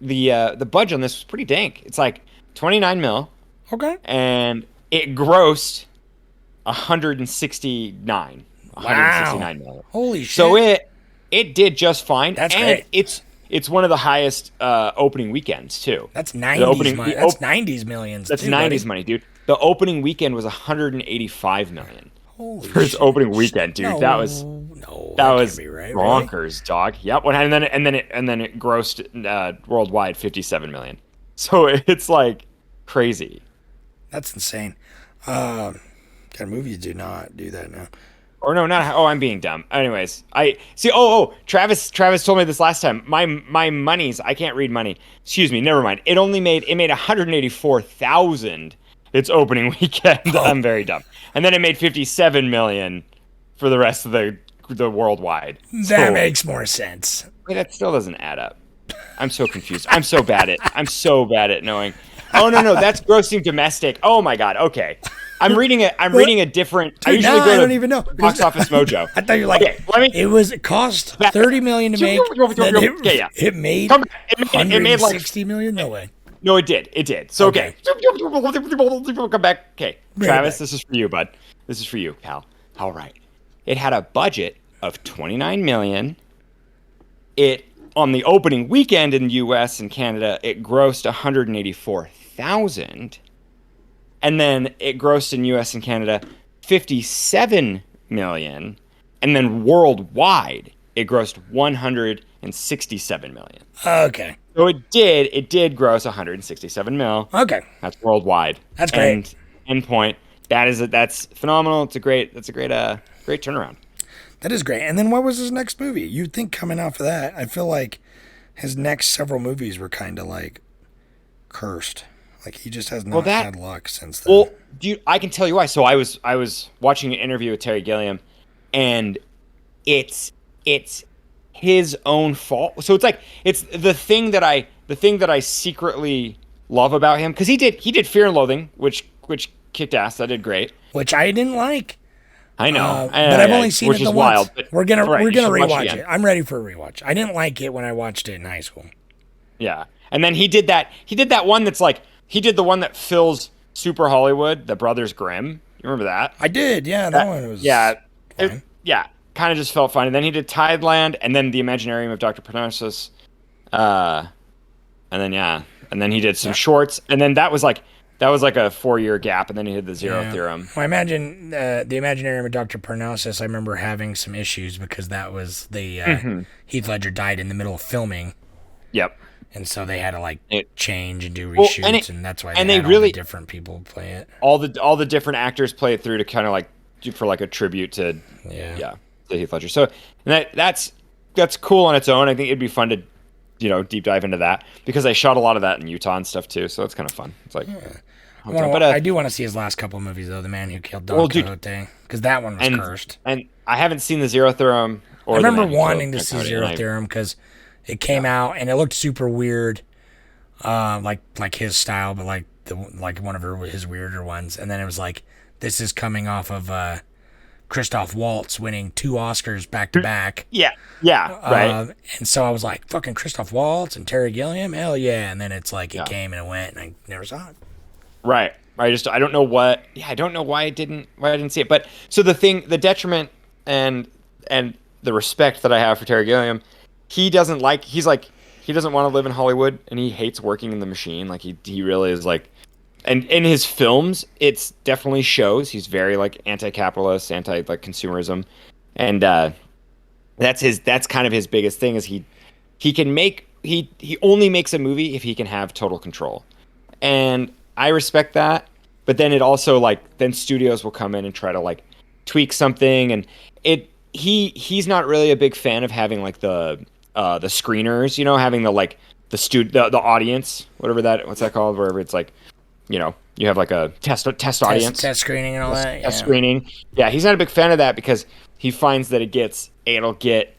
the budget on this was pretty dank. It's like 29 mil, Okay. and it grossed 169 million. Holy shit. So it did just fine. That's and great. It's one of the highest opening weekends too. That's 90s money. That's 90s millions. That's too, 90s buddy. money, dude. The opening weekend was 185 million. Holy For its shit. opening weekend, dude. No, that was no, that was can't be right, bonkers, dog. Yep. And then it grossed worldwide 57 million. So it's like crazy. That's insane. God, movies do not do that now. Or no, not. Oh, I'm being dumb. Anyways, I see. Travis told me this last time. My monies. I can't read money. Excuse me. Never mind. It made 184,000 its opening weekend. Oh. I'm very dumb. And then it made 57 million for the rest of the worldwide. That makes more sense. Wait, that still doesn't add up. I'm so confused. I'm so bad at knowing. Oh no, that's grossing domestic. Oh my god. Okay. I'm reading a different. I Dude, usually I go to don't even know. Box Office Mojo. I thought you were like, Okay, it cost 30 million to make. Then it made Come back. It made like 60 million? No way. No, it did. So okay. Come back. Okay, Bring it Travis, back. this is for you, bud. This is for you, pal. All right. It had a budget of 29 million. It on the opening weekend in the U.S. and Canada, it grossed 184,000, and then it grossed in U.S. and Canada 57 million, and then worldwide it grossed 167 million. Okay. So it did gross 167 mil. Okay. That's worldwide. That's great. End point. That's phenomenal. It's a great turnaround. That is great. And then what was his next movie? You'd think coming off of that, I feel like his next several movies were kind of like cursed. Like he just has not had luck since then. Well, dude, I can tell you why. So I was watching an interview with Terry Gilliam, and it's his own fault. So it's like it's the thing that I secretly love about him, because he did Fear and Loathing, which kicked ass. That did great. Which I didn't like. I know, but I've only seen it the once. But we're gonna rewatch it. it. I'm ready for a rewatch. I didn't like it when I watched it in high school. Yeah, and then he did that one that's like he did the one that fills Super Hollywood, the Brothers Grimm. You remember that? I did. Yeah, that one was. Yeah, fine. Kind of just felt fine. And then he did Tideland, and then The Imaginarium of Dr. Parnassus, and then he did some shorts, and then that was like a 4-year gap, and then he did the Zero Theorem. Well, I imagine the Imaginarium of Dr. Parnassus, I remember having some issues because that was the Heath Ledger died in the middle of filming. Yep. And so they had to change and do reshoots, and that's why they had all the different people play it. All the different actors play it through to kind of like do for like a tribute to to Heath Ledger. So and that's cool on its own. I think it'd be fun to deep dive into that, because I shot a lot of that in Utah and stuff too. So it's kind of fun. It's like. I do want to see his last couple of movies though. The Man Who Killed Don Quixote, because that one was cursed. And I haven't seen the Zero Theorem. I remember wanting to see Zero Theorem because it came out and it looked super weird, like his style, but like one of his weirder ones. And then it was like, this is coming off of Christoph Waltz winning 2 Oscars back to back. Yeah, right. And so I was like, fucking Christoph Waltz and Terry Gilliam, hell yeah. And then it's like it came and it went, and I never saw it. Right. I don't know why I didn't see it. But so the detriment and the respect that I have for Terry Gilliam, he doesn't want to live in Hollywood, and he hates working in the machine. Like he really is like, and in his films, it's definitely shows he's very like anti-capitalist, anti like consumerism, and that's kind of his biggest thing is he only makes a movie if he can have total control, and I respect that. But then it also then studios will come in and try to like tweak something, and he's not really a big fan of having like the screeners, having the audience, what's that called, wherever it's like, you have like a test audience, test screening and all that. Screening. Yeah, he's not a big fan of that because he finds that it'll get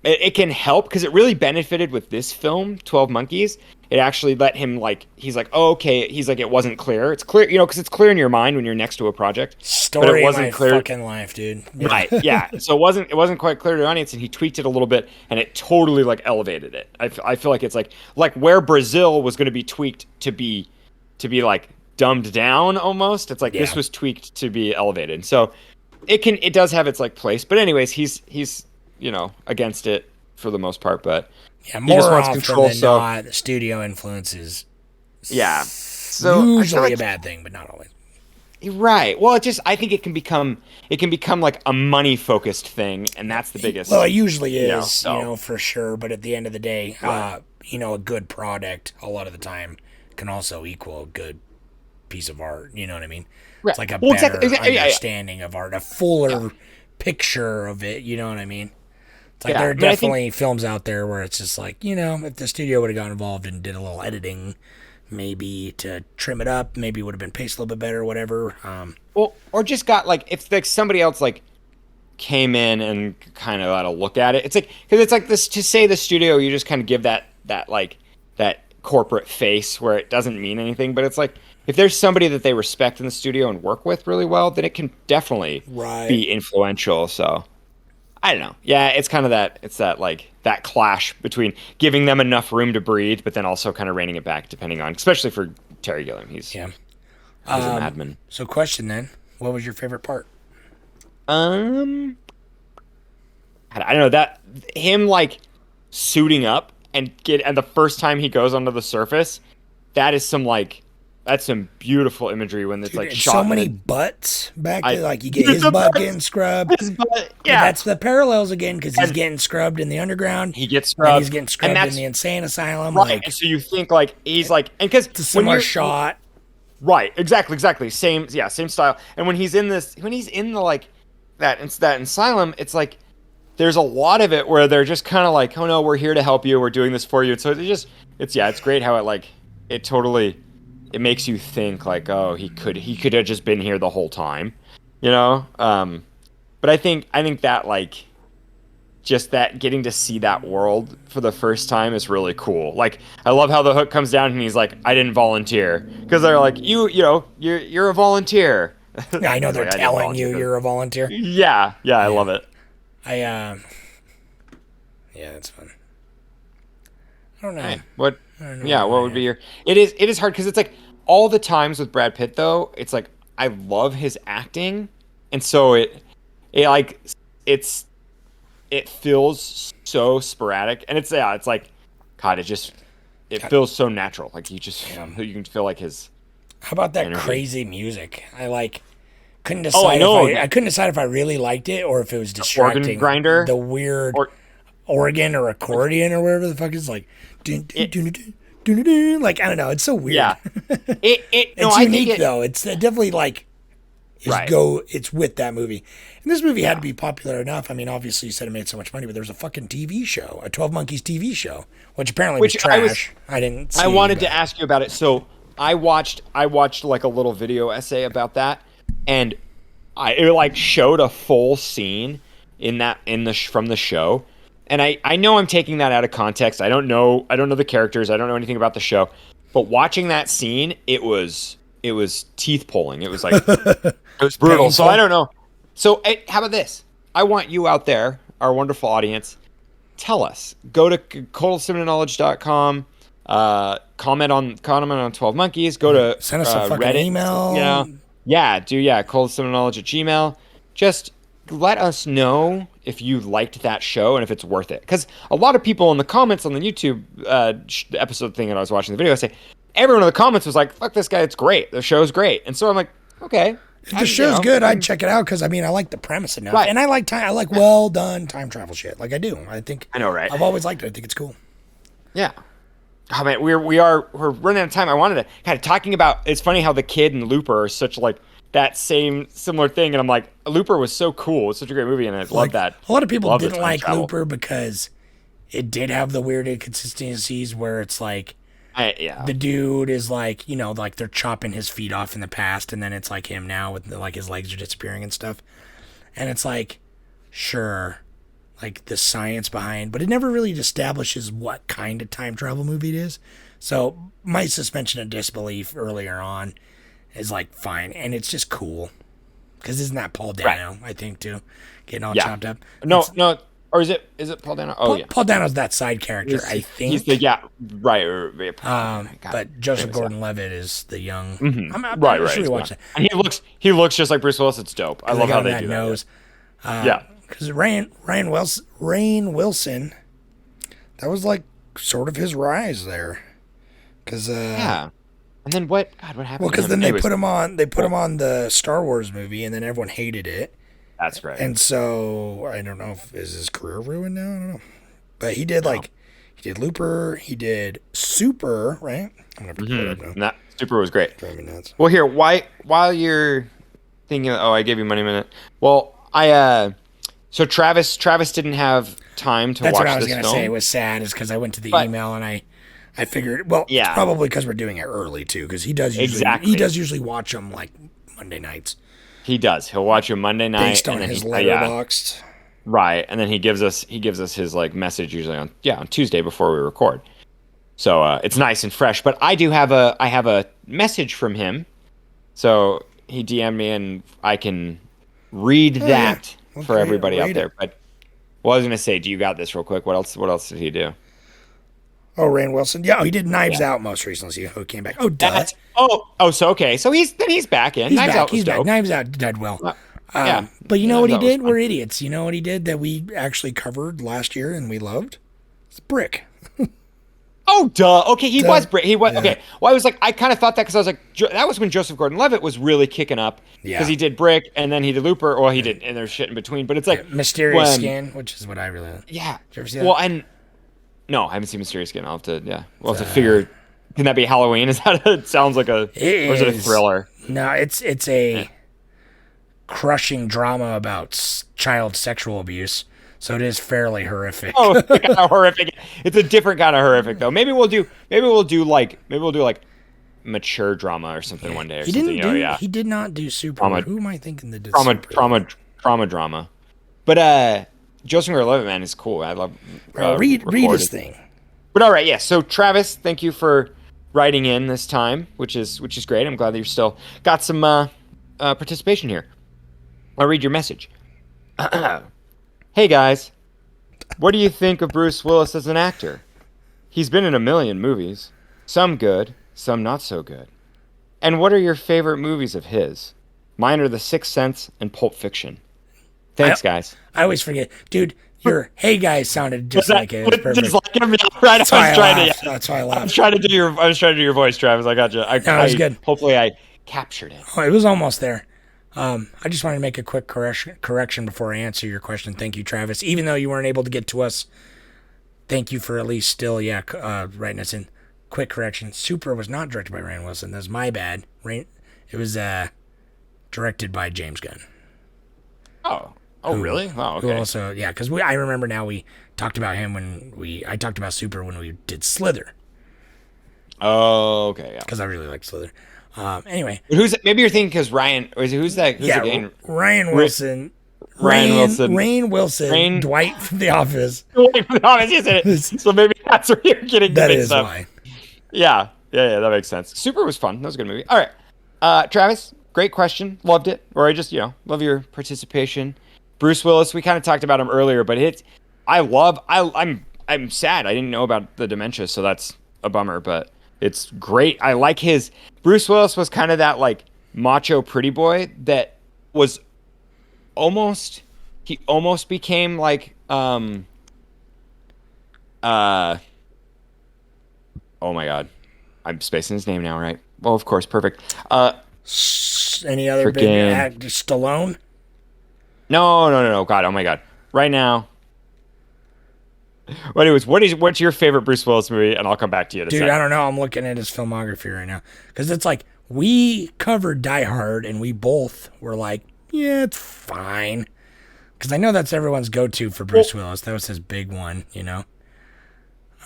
it can help because it really benefited with this film, 12 Monkeys. It actually let him he's like, oh, okay. He's like, it wasn't clear. It's clear, because it's clear in your mind when you're next to a project. Story but it wasn't of my clear. fucking life, dude. Yeah. Right. Yeah. So it wasn't quite clear to the audience, and he tweaked it a little bit, and it totally elevated it. I feel like it's like where Brazil was going to be tweaked to be like dumbed down almost. It's like this was tweaked to be elevated. So it does have its place. But anyways, he's against it for the most part, but yeah, more he just wants often control. than So not, the studio influences. Yeah. So usually a bad thing, but not always. Right. Well, I think it can become like a money focused thing, and that's the biggest. Well, it usually is, so. For sure. But at the end of the day, Right. a good product a lot of the time can also equal a good piece of art. You know what I mean? Right. It's like a Well, better exactly. understanding of art, a fuller picture of it. You know what I mean? It's like Yeah, there are but I think- definitely films out there where it's just like, if the studio would have got involved and did a little editing, maybe to trim it up, maybe it would have been paced a little bit better, whatever. Well, or just got if somebody else came in and kind of had a look at it. It's because it's this to say the studio, you just kind of give that corporate face where it doesn't mean anything, but it's if there's somebody that they respect in the studio and work with really well, then it can definitely be influential. So I don't know. Yeah, it's kind of that clash between giving them enough room to breathe, but then also kind of reining it back, depending on, especially for Terry Gilliam. He's a madman. So question then, what was your favorite part? I don't know, that him suiting up and the first time he goes onto the surface, that is that's some beautiful imagery when it's Dude, shot. So many butts back there, you get his butt getting scrubbed. His butt, yeah. And that's the parallels again, because he's getting scrubbed in the underground. He gets scrubbed. And he's getting scrubbed in the insane asylum. Right. And so you think he's and because it's a similar shot. Right. Exactly. Same style. And when he's in the that asylum, it's there's a lot of it where they're just kind of oh no, we're here to help you, we're doing this for you. So it's great how it totally, it makes you think oh, he could have just been here the whole time, but I think that just that getting to see that world for the first time is really cool. I love how the hook comes down and he's I didn't volunteer, because they're you're a volunteer. Yeah, I know they're telling you're a volunteer. Yeah, I love it. Yeah, that's fun. I don't know. Hey, what? I don't know. Yeah, what would be your? It is hard because it's all the times with Brad Pitt though. It's I love his acting, and so it feels so sporadic, and it's God, it feels so natural. You can feel his. How about that energy. Crazy music? I couldn't decide. I couldn't decide if I really liked it or if it was distracting. Organ grinder, the weird organ or accordion or whatever the fuck is dun, dun, dun, dun, dun, dun, I don't know. It's so weird. Yeah, it's unique though. It's definitely it's with that movie. And this movie had to be popular enough. I mean, obviously you said it made so much money, but there was a fucking TV show, a 12 Monkeys TV show, which apparently was trash. I didn't see. I wanted to ask you about it. So I watched a little video essay about that, and it showed a full scene from the show. And I know I'm taking that out of context. I don't know the characters. I don't know anything about the show. But watching that scene, it was teeth pulling. It was it was brutal. Painful. So I don't know. So how about this? I want you out there, our wonderful audience, tell us. Go to coldcinemaknowledge.com. Comment on 12 Monkeys. Go to send us a fucking Reddit, email. coldcinemaknowledge@gmail. Just let us know if you liked that show and if it's worth it. Because a lot of people in the comments on the YouTube episode thing that I was watching the video, I say everyone in the comments was fuck this guy, it's great. The show's great. And so I'm okay. If the show's good, I'd check it out because I like the premise enough, and I like well done time travel shit. I do. I know, right? I've always liked it. I think it's cool. Yeah. Oh man, we're running out of time. I wanted to kind of talking about. It's funny how the kid and Looper are such that similar thing, and I'm Looper was so cool. It's such a great movie, and I love that. A lot of people didn't like Looper because it did have the weird inconsistencies where it's the dude is they're chopping his feet off in the past, and then it's him now with his legs are disappearing and stuff, and it's sure, like the science behind, but it never really establishes what kind of time travel movie it is. So my suspension of disbelief earlier on is like fine, and it's just cool because isn't that Paul Dano? I think too, getting all chopped up. No, or is it Paul Dano? Oh yeah, Paul Dano's that side character. I think he's the right. But Joseph Gordon-Levitt is the young. Right. Watch that. And he looks just like Bruce Willis. It's dope. I love how they do nose. that. Because Rainn Wilson, that was like sort of his rise there. Because and then what? God, what happened? Well, because then they put him on the Star Wars movie, and then everyone hated it. That's right. And so I don't know if is his career ruined now. I don't know, but he did he did Looper, he did Super, right? I'm gonna have to pull it up now. Super was great. Drive me nuts. Well, here, while you're thinking, I gave you Money Minute. Well, so Travis didn't have time to watch this film. That's what I was gonna say. It was sad, is because I went to the email and I figured, it's probably because we're doing it early too, because he does usually watch them like Monday nights. He does. He'll watch you Monday night based on his Letterboxd. Right, and then he gives us his like message usually on Tuesday before we record. So it's nice and fresh. But I have a message from him. So he DM'd me, and I can read that for everybody out there. But I was gonna say, do you got this real quick? What else did he do? Oh, Rainn Wilson. Yeah, he did Knives Out most recently. So he came back. Oh, duh. So okay. So he's back in. Knives Out was dope. Knives Out did well. But you know what he did? We're idiots. You know what he did that we actually covered last year and we loved? It's Brick. Oh, duh. Okay, he was Brick. He was okay. Well, I was like, I kind of thought that because I was like, that was when Joseph Gordon-Levitt was really kicking up because he did Brick and then he did Looper, or he did, and there's shit in between. But it's like Mysterious Skin, which is what I really like. Yeah. Did you ever see that? No, I haven't seen Mysterious Skin. I'll have to, we'll have to figure. Can that be Halloween? Is that it sounds like or is it a thriller? No, it's a crushing drama about child sexual abuse. So it is fairly horrific. Oh, kind of horrific. It's a different kind of horrific though. Maybe we'll do like mature drama or something one day or something. He did not do Super. Who am I thinking that did trauma drama? But Joseph Gordon-Levitt, man, is cool. I love read his thing. But all right, So Travis, thank you for writing in this time, which is great. I'm glad that you're still got some participation here. I'll read your message. Hey guys, what do you think of Bruce Willis as an actor? He's been in a million movies, some good, some not so good. And what are your favorite movies of his? Mine are The Sixth Sense and Pulp Fiction. Thanks, guys. I always forget, dude. Your "Hey guys" sounded just like it. It was perfect. Just like him, right? That's why I laughed. I was trying to do your voice, Travis. I got you. It was good. Hopefully, I captured it. Oh, it was almost there. I just wanted to make a quick correction before I answer your question. Thank you, Travis. Even though you weren't able to get to us, thank you for at least still, writing us in. Quick correction. Super was not directed by Rainn Wilson. That's my bad. It was directed by James Gunn. Oh, really? Oh, okay. Who also, because I remember now we talked about him I talked about Super when we did Slither. Oh, okay, yeah. Because I really like Slither. Anyway. Maybe you're thinking because Ryan, who's that? Ryan Wilson. Rainn Wilson. Dwight from The Office. Dwight from The Office, yes it is. So maybe that's where you're getting that mixed up. Why. Yeah, that makes sense. Super was fun. That was a good movie. All right. Travis, great question. Loved it. Or I just, love your participation. Bruce Willis, we kind of talked about him earlier, but I'm sad. I didn't know about the dementia, so that's a bummer, but it's great. I like Bruce Willis was kind of that like macho pretty boy that was he almost became like, oh my God. I'm spacing his name now, right? Well, of course. Perfect. Any other big actor? Stallone? No. God, oh my God. Right now. Well, anyways, what's your favorite Bruce Willis movie? And I'll come back to you. Dude, I don't know. I'm looking at his filmography right now. Because it's like, we covered Die Hard, and we both were like, yeah, it's fine. Because I know that's everyone's go-to for Bruce Willis. That was his big one, Yeah,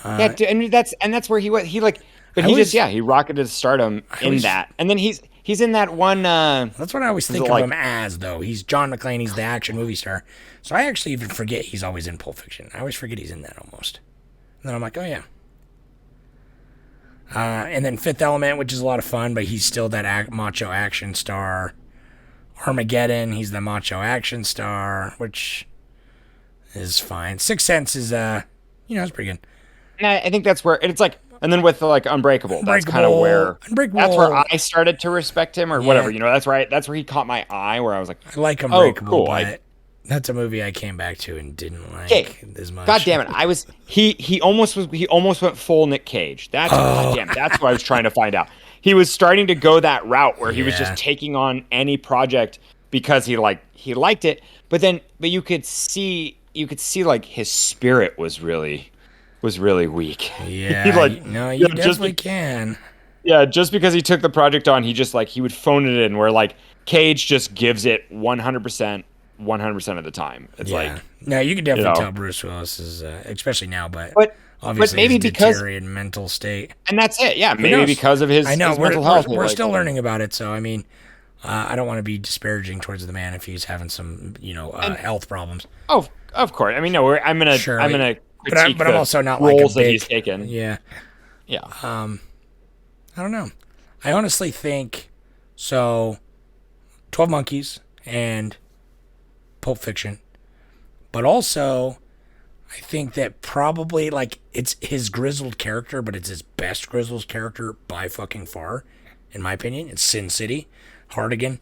and that's where he was. He rocketed to stardom in that. And then he's He's in that one. That's what I always think of like- him as, though. He's John McClane. He's the action movie star. So I actually even forget he's always in Pulp Fiction. I always forget he's in that almost. And then I'm like, oh, yeah. And then Fifth Element, which is a lot of fun, but he's still that macho action star. Armageddon, he's the macho action star, which is fine. Sixth Sense is, it's pretty good. And I think that's where it's like, and then with like Unbreakable, that's kind of where that's where I started to respect him or whatever. That's right. That's where he caught my eye, where I was like, I like Unbreakable, cool. but that's a movie I came back to and didn't like as much. God damn it! He almost went full Nick Cage. That's what I was trying to find out. He was starting to go that route where he was just taking on any project because he liked it, but you could see like his spirit was really weak. Yeah, you definitely can. Yeah, just because he took the project on, he would phone it in. Where like Cage just gives it 100%, 100% of the time. It's no, you can definitely tell Bruce Willis is, especially now, but obviously maybe his because deteriorated mental state. And that's it. Yeah, maybe because of his mental health. We're still learning about it, so I mean, I don't want to be disparaging towards the man if he's having some, health problems. Oh, of course. I mean, no, I'm gonna but I'm also not roles like a big, that he's taken. Yeah. Yeah. I don't know. I honestly think so. 12 Monkeys and Pulp Fiction, but also I think that probably like it's his grizzled character, but it's his best grizzled character by fucking far, in my opinion. It's Sin City, Hardigan.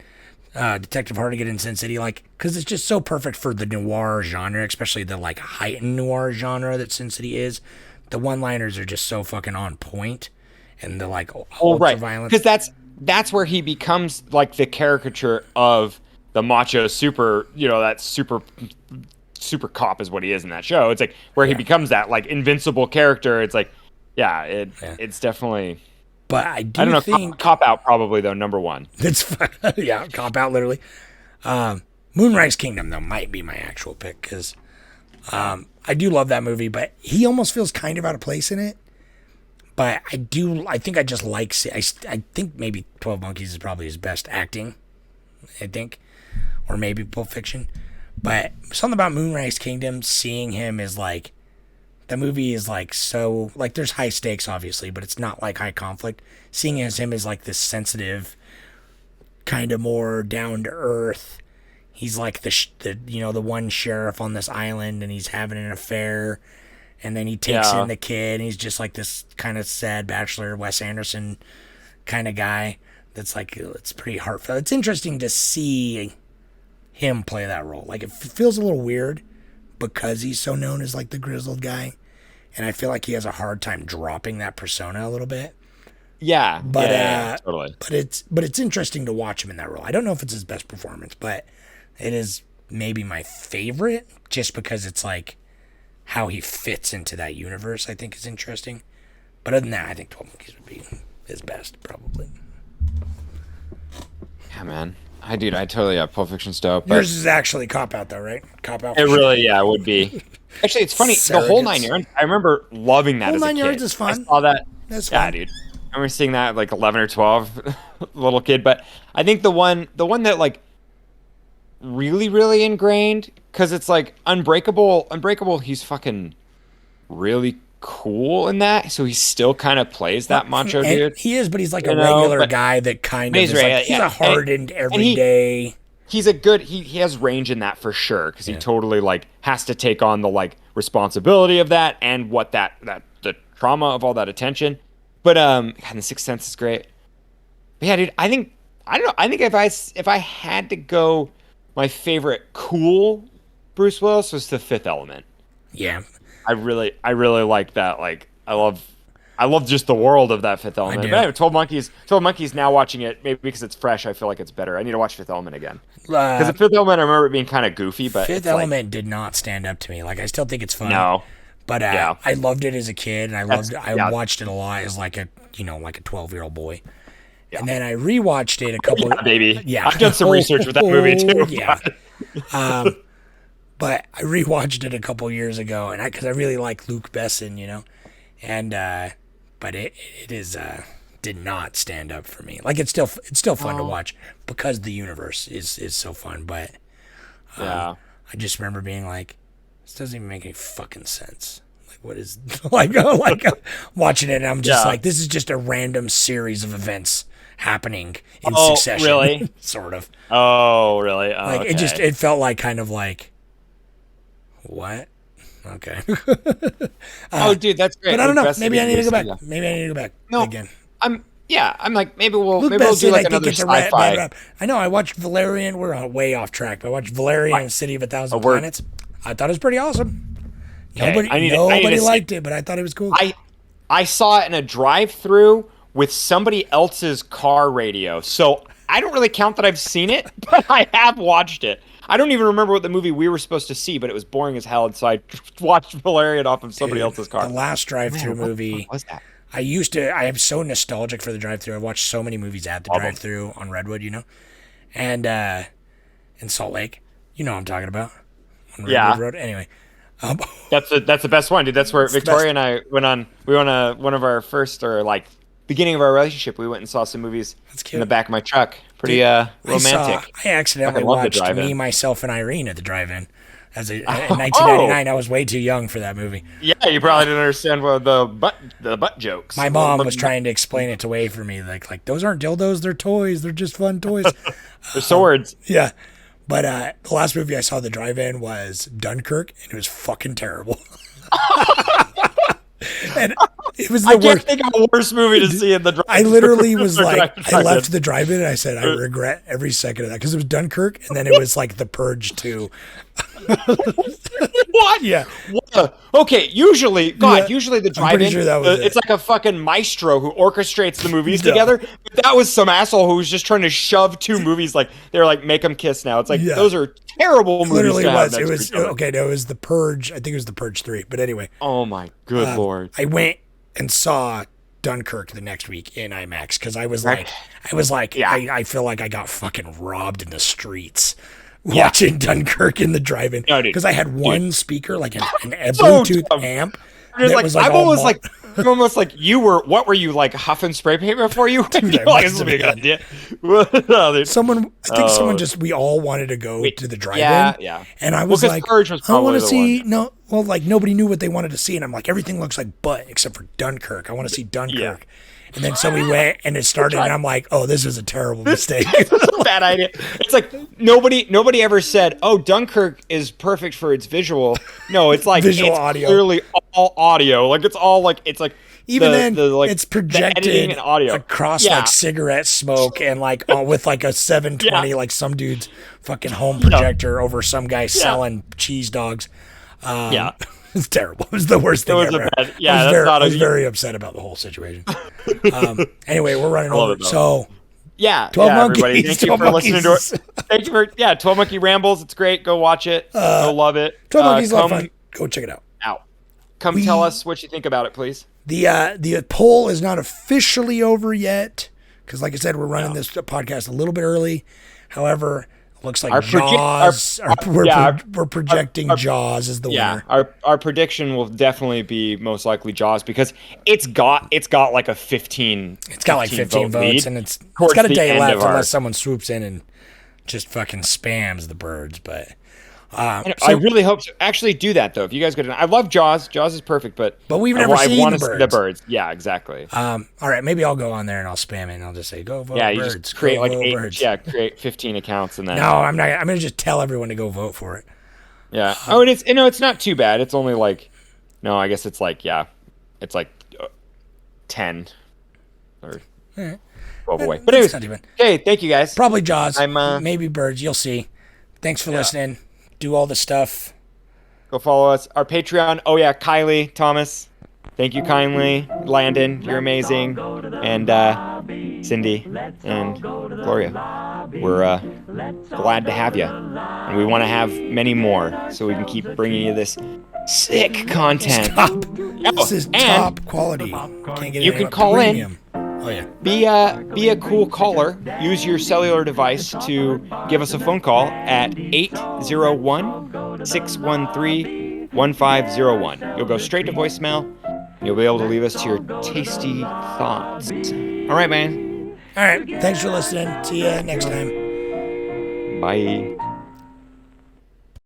Detective Hardigan in Sin City, because it's just so perfect for the noir genre, especially the heightened noir genre that Sin City is. The one-liners are just so fucking on point, and the ultra violence. Because that's where he becomes the caricature of the macho super, that super cop is what he is in that show. It's where he becomes that invincible character. It's it's definitely. But I don't know, think Cop Out probably though number one. It's Cop Out literally. Moonrise Kingdom though might be my actual pick because I do love that movie, but he almost feels kind of out of place in it. But I think I just like. I think maybe 12 Monkeys is probably his best acting. I think, or maybe Pulp Fiction. But something about Moonrise Kingdom, seeing him is the movie is so there's high stakes obviously, but it's not high conflict. Seeing him as this sensitive, kind of more down to earth. He's the one sheriff on this island, and he's having an affair, and then he takes in the kid, and he's just this kind of sad bachelor Wes Anderson kind of guy. That's it's pretty heartfelt. It's interesting to see him play that role. It feels a little weird, because he's so known as the grizzled guy, and I feel like he has a hard time dropping that persona a little bit. Yeah, but totally. But it's interesting to watch him in that role. I don't know if it's his best performance, but it is maybe my favorite, just because it's how he fits into that universe. I think is interesting. But other than that, I think 12 Monkeys would be his best probably. Yeah, man. I totally Pulp Fiction's dope. Yours is actually Cop Out, though, right? Cop Out. It really, would be. Actually, it's funny. The whole 9 yards. I remember loving that as a kid. 9 yards is fun. I saw that. That's fun. Yeah, dude. I remember seeing that at 11 or 12, little kid. But I think the one that really, really ingrained, because it's Unbreakable. Unbreakable. He's fucking really cool in that, so he still kind of plays that macho dude. He is, but he's a regular guy that kind of is he's a hardened everyday. He's a good. He has range in that for sure, because he totally has to take on the responsibility of that and what that the trauma of all that attention. But God, The Sixth Sense is great. But yeah, dude, I don't know. I think if I had to go, my favorite cool Bruce Willis was The Fifth Element. Yeah. I really like that. I love just the world of that Fifth Element. But anyway, 12 Monkeys. Now watching it, maybe because it's fresh, I feel like it's better. I need to watch Fifth Element again. Because the Fifth Element, I remember it being kind of goofy, but Fifth Element did not stand up to me. I still think it's fun. No, but I loved it as a kid, and I watched it a lot as a 12-year-old boy. Yeah. And then I rewatched it a couple. Yeah, baby. Yeah, I've done some research with that movie too. Yeah. But I rewatched it a couple years ago, and because I really like Luke Besson, and but it is did not stand up for me. Like it's still fun to watch because the universe is so fun. But I just remember being like, this doesn't even make any fucking sense. Like what is watching it? And I'm just like, this is just a random series of events happening in succession. Really? Sort of. Oh, really? Oh, Like it felt like kind of like what? Okay. Dude, that's great. But I don't know. Best Maybe I need to go back. yeah. Maybe I need to go back No, again. I'm like maybe we'll do Best like thing, I think another it's a bad sci-fi. rap. I know. I watched Valerian. We're way off track. But I watched Valerian and City of a Thousand word. Planets. I thought it was pretty awesome. Okay, Nobody I need to liked it, but I thought it was cool. I saw it in a drive-through with somebody else's car radio, so I don't really count that I've seen it, but I have watched it. I don't even remember what the movie we were supposed to see, but it was boring as hell, and so I watched Valerian off of somebody else's car. The last drive-through movie. What was that? I am so nostalgic for the drive-through. I watched so many movies at the drive-through on Redwood, and in Salt Lake. You know what I'm talking about. On Redwood Road. Anyway. That's the best one, dude. That's where Victoria and I went on one of our first, or like beginning of our relationship. We went and saw some movies in the back of my truck. Pretty romantic. I accidentally watched Me, Myself, and Irene at the drive-in. In 1999, I was way too young for that movie. Yeah, you probably didn't understand the butt jokes. My mom was trying to explain it away for me, like those aren't dildos, they're toys. They're just fun toys. They're swords. Yeah. But the last movie I saw at the drive-in was Dunkirk, and it was fucking terrible. And it was the worst. I can't think of a worse movie to see in the drive-in. I literally was like, I left the drive-in and I said, I regret every second of that, because it was Dunkirk, and then it was like The Purge 2. What? Yeah. What? Okay, usually the drive-in, sure that was it's like a fucking maestro who orchestrates the movies together. But that was some asshole who was just trying to shove two movies, like they're like, make them kiss now. It's like, those are terrible movies. Literally to have was. It next was to each other. okay. No, it was The Purge. I think it was The Purge 3. But anyway. Oh my good lord! I went and saw Dunkirk the next week in IMAX because I was like, I feel like I got fucking robbed in the streets. Watching Dunkirk in the drive-in because I had one speaker, like a Bluetooth amp. Like, was I'm almost like you were. What were you like, huffing spray paint before you? Like, this will be a good idea. Someone we all wanted to go to the drive-in. Yeah. And I was like, Purge was I want to see one. nobody knew what they wanted to see, and I'm like, everything looks like butt except for Dunkirk. I want to see Dunkirk. Yeah. And then so we went, and it started, and I'm like, oh, this is a terrible mistake. This is a bad idea. It's like nobody ever said, oh, Dunkirk is perfect for its visual. No, it's like Visual it's audio. Clearly all audio. Like it's all like even the, then like, it's projected the editing and audio across like cigarette smoke and like with like a 720 like some dude's fucking home projector over some guy selling cheese dogs. It's terrible. It was the worst thing ever. I was very upset about the whole situation. Anyway, we're running over. So 12 Monkeys. Everybody. Thank you for listening to it. Thank you for 12 Monkey Rambles. It's great. Go watch it. You'll love it. 12 Monkeys, a lot of fun. Go check it out. Come tell us what you think about it, please. The poll is not officially over yet because, like I said, we're running this podcast a little bit early. However, it looks like Jaws. We're projecting Jaws as the winner. Our prediction will definitely be most likely Jaws because it's got like a 15. It's got like 15 votes, and it's got a day left unless someone swoops in and just fucking spams the birds. But I really hope to actually do that though. If you guys go to, I love Jaws. Jaws is perfect, but we've never seen the birds. Yeah, exactly. All right, maybe I'll go on there and I'll spam it and I'll just say go vote. Yeah, you birds. just create like 8. Birds. Yeah, create 15 accounts and then. No, I'm not. I'm gonna just tell everyone to go vote for it. Yeah. And it's not too bad. It's only like, no, I guess it's like it's like 10 or 12 away. But anyways, okay, thank you guys. Probably Jaws. Maybe birds. You'll see. Thanks for listening. Do all the stuff. Go follow us. Our Patreon. Oh yeah, Kylie, Thomas. Thank you kindly. Landon, you're amazing. And Cindy and Gloria. We're glad to have you. And we want to have many more so we can keep bringing you this sick content. This is top quality. Can't get you can call premium. Oh yeah. Be a cool caller. Use your cellular device to give us a phone call at 801-613-1501. You'll go straight to voicemail. You'll be able to leave us to your tasty thoughts. All right, man. All right. Thanks for listening. See you next time. Bye.